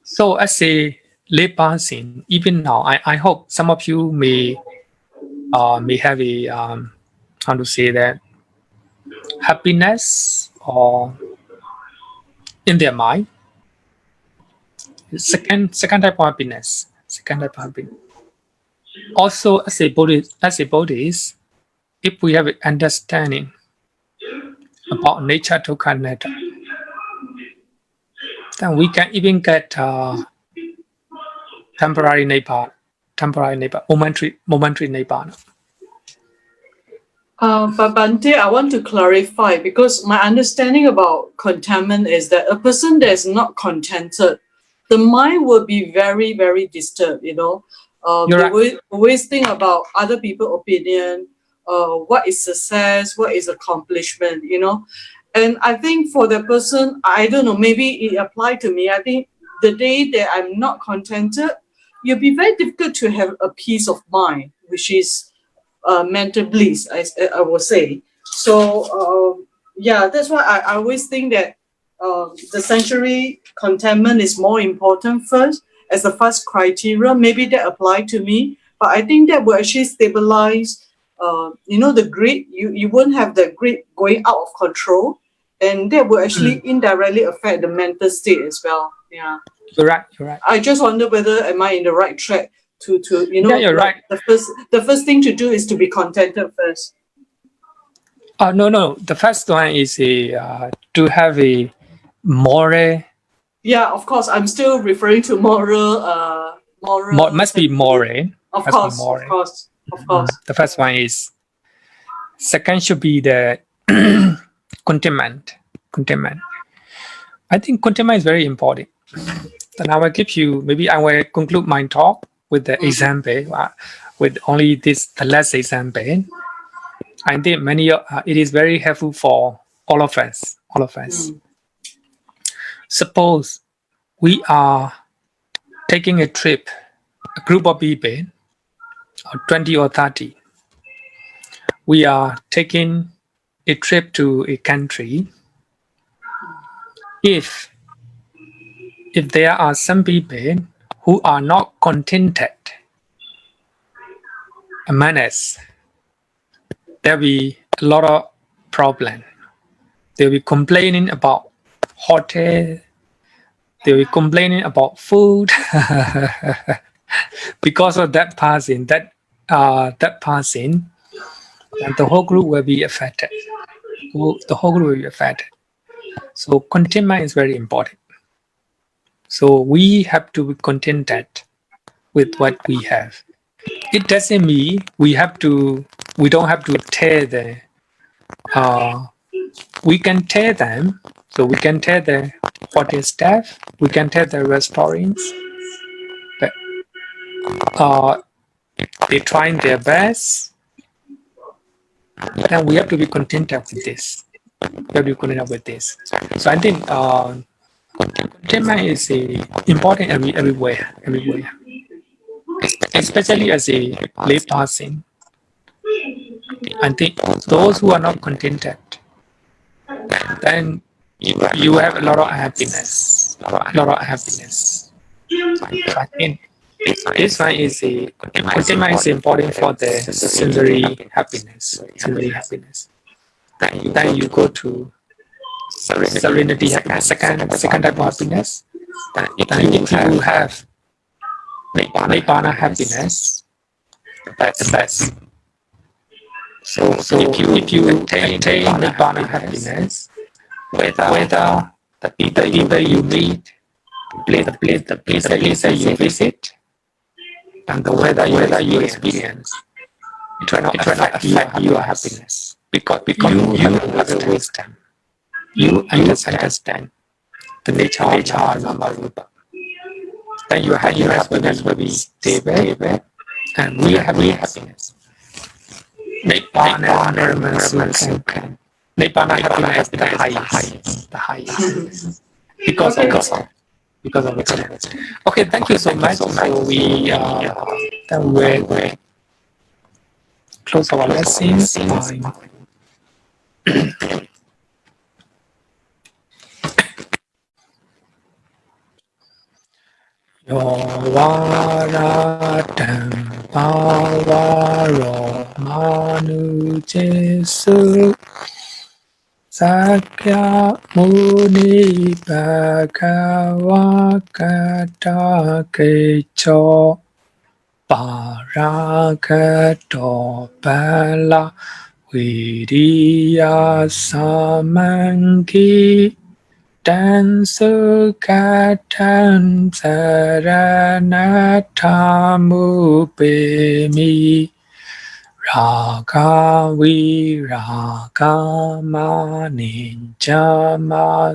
So as a lay person, even now, I hope some of you may have a how to say that, happiness or in their mind. Second type of happiness. Also, as a Buddhist, if we have an understanding about nature to netta, then we can even get temporary nibbana, momentary nibbana. But Bante, I want to clarify because my understanding about contentment is that a person that is not contented, the mind will be very, very disturbed, you know. You're They right. will always think about other people's opinion, what is success, what is accomplishment, you know. And I think for the person, I don't know, maybe it applied to me. I think the day that I'm not contented, it'll be very difficult to have a peace of mind, which is mental bliss, I will say. So yeah, that's why I always think that the sensory contentment is more important first as the first criteria. Maybe that apply to me, but I think that will actually stabilize. You know, the greed. You won't have the greed going out of control, and that will actually indirectly affect the mental state as well. Yeah. You're right. I just wonder whether am I in the right track to you know, Yeah, you're like right. the first thing to do is to be contented first. No. The first one is to have a moral. Yeah, of course. I'm still referring to moral Must be sensibility. moral. Of Must be course, of moral. course, of course. The first one is. Second should be the contentment. I think contentment is very important. Then I will give you, maybe I will conclude my talk with the example, with only the last example. I think it is very helpful for all of us. Suppose we are taking a trip, a group of people, or 20 or 30. We are taking a trip to a country. If there are some people who are not contented among us, there will be a lot of problem. They'll be complaining about hotel. They'll be complaining about food. Because of that passing, and the whole group will be affected. The whole group will be affected. So contentment is very important. So we have to be contented with what we have. It doesn't mean we don't have to tear we can tear them. So we can tear the hotel staff, we can tear the restaurants, but they're trying their best. Then we have to be contented with this. So I think contentment is important everywhere, especially as a lay person. I think those who are not contented, then you have a lot of happiness. So I think this one is contentment is important for the sensory happiness. Then you go to serenity happiness, second type of happiness. Then if you have Nibbana happiness, the best. So if you attain Nibbana happiness, whether the people you meet, the place that you visit, and the weather you experience, it will not affect your happiness because you have the wisdom. You understand the nature of Nama Rupa. Then your happiness will be stable and real happiness. Nibbana Nirmansukan. Nibbana happiness is the highest. Because of it. Okay, thank you so much. So we then we close our lessons. Yo varatam pavaro manu jesu sakya muni bhagavakata kecho parakato bala viriya samangi dan sukatan saranatamu bemi raga viraga maninjama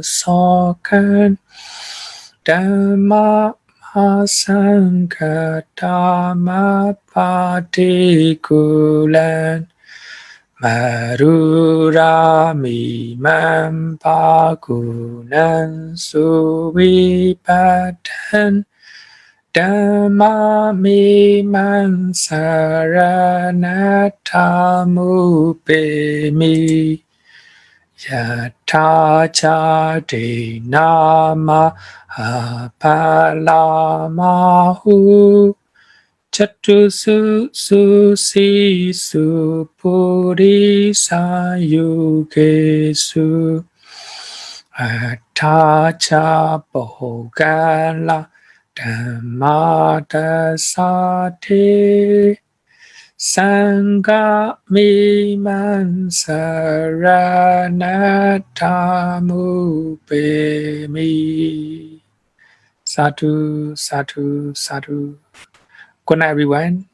sokan dhamma masangkatama patikulan Marurami mampagunan suwipadan Dhammami mansaranatamu bemi Yata jade nama apalamahu Chatu susi supuri sayugesu Atacha bhogala dhammata sate Sangha mimansaranatamu bemi Sadhu, sadhu, sadhu. Good night, everyone.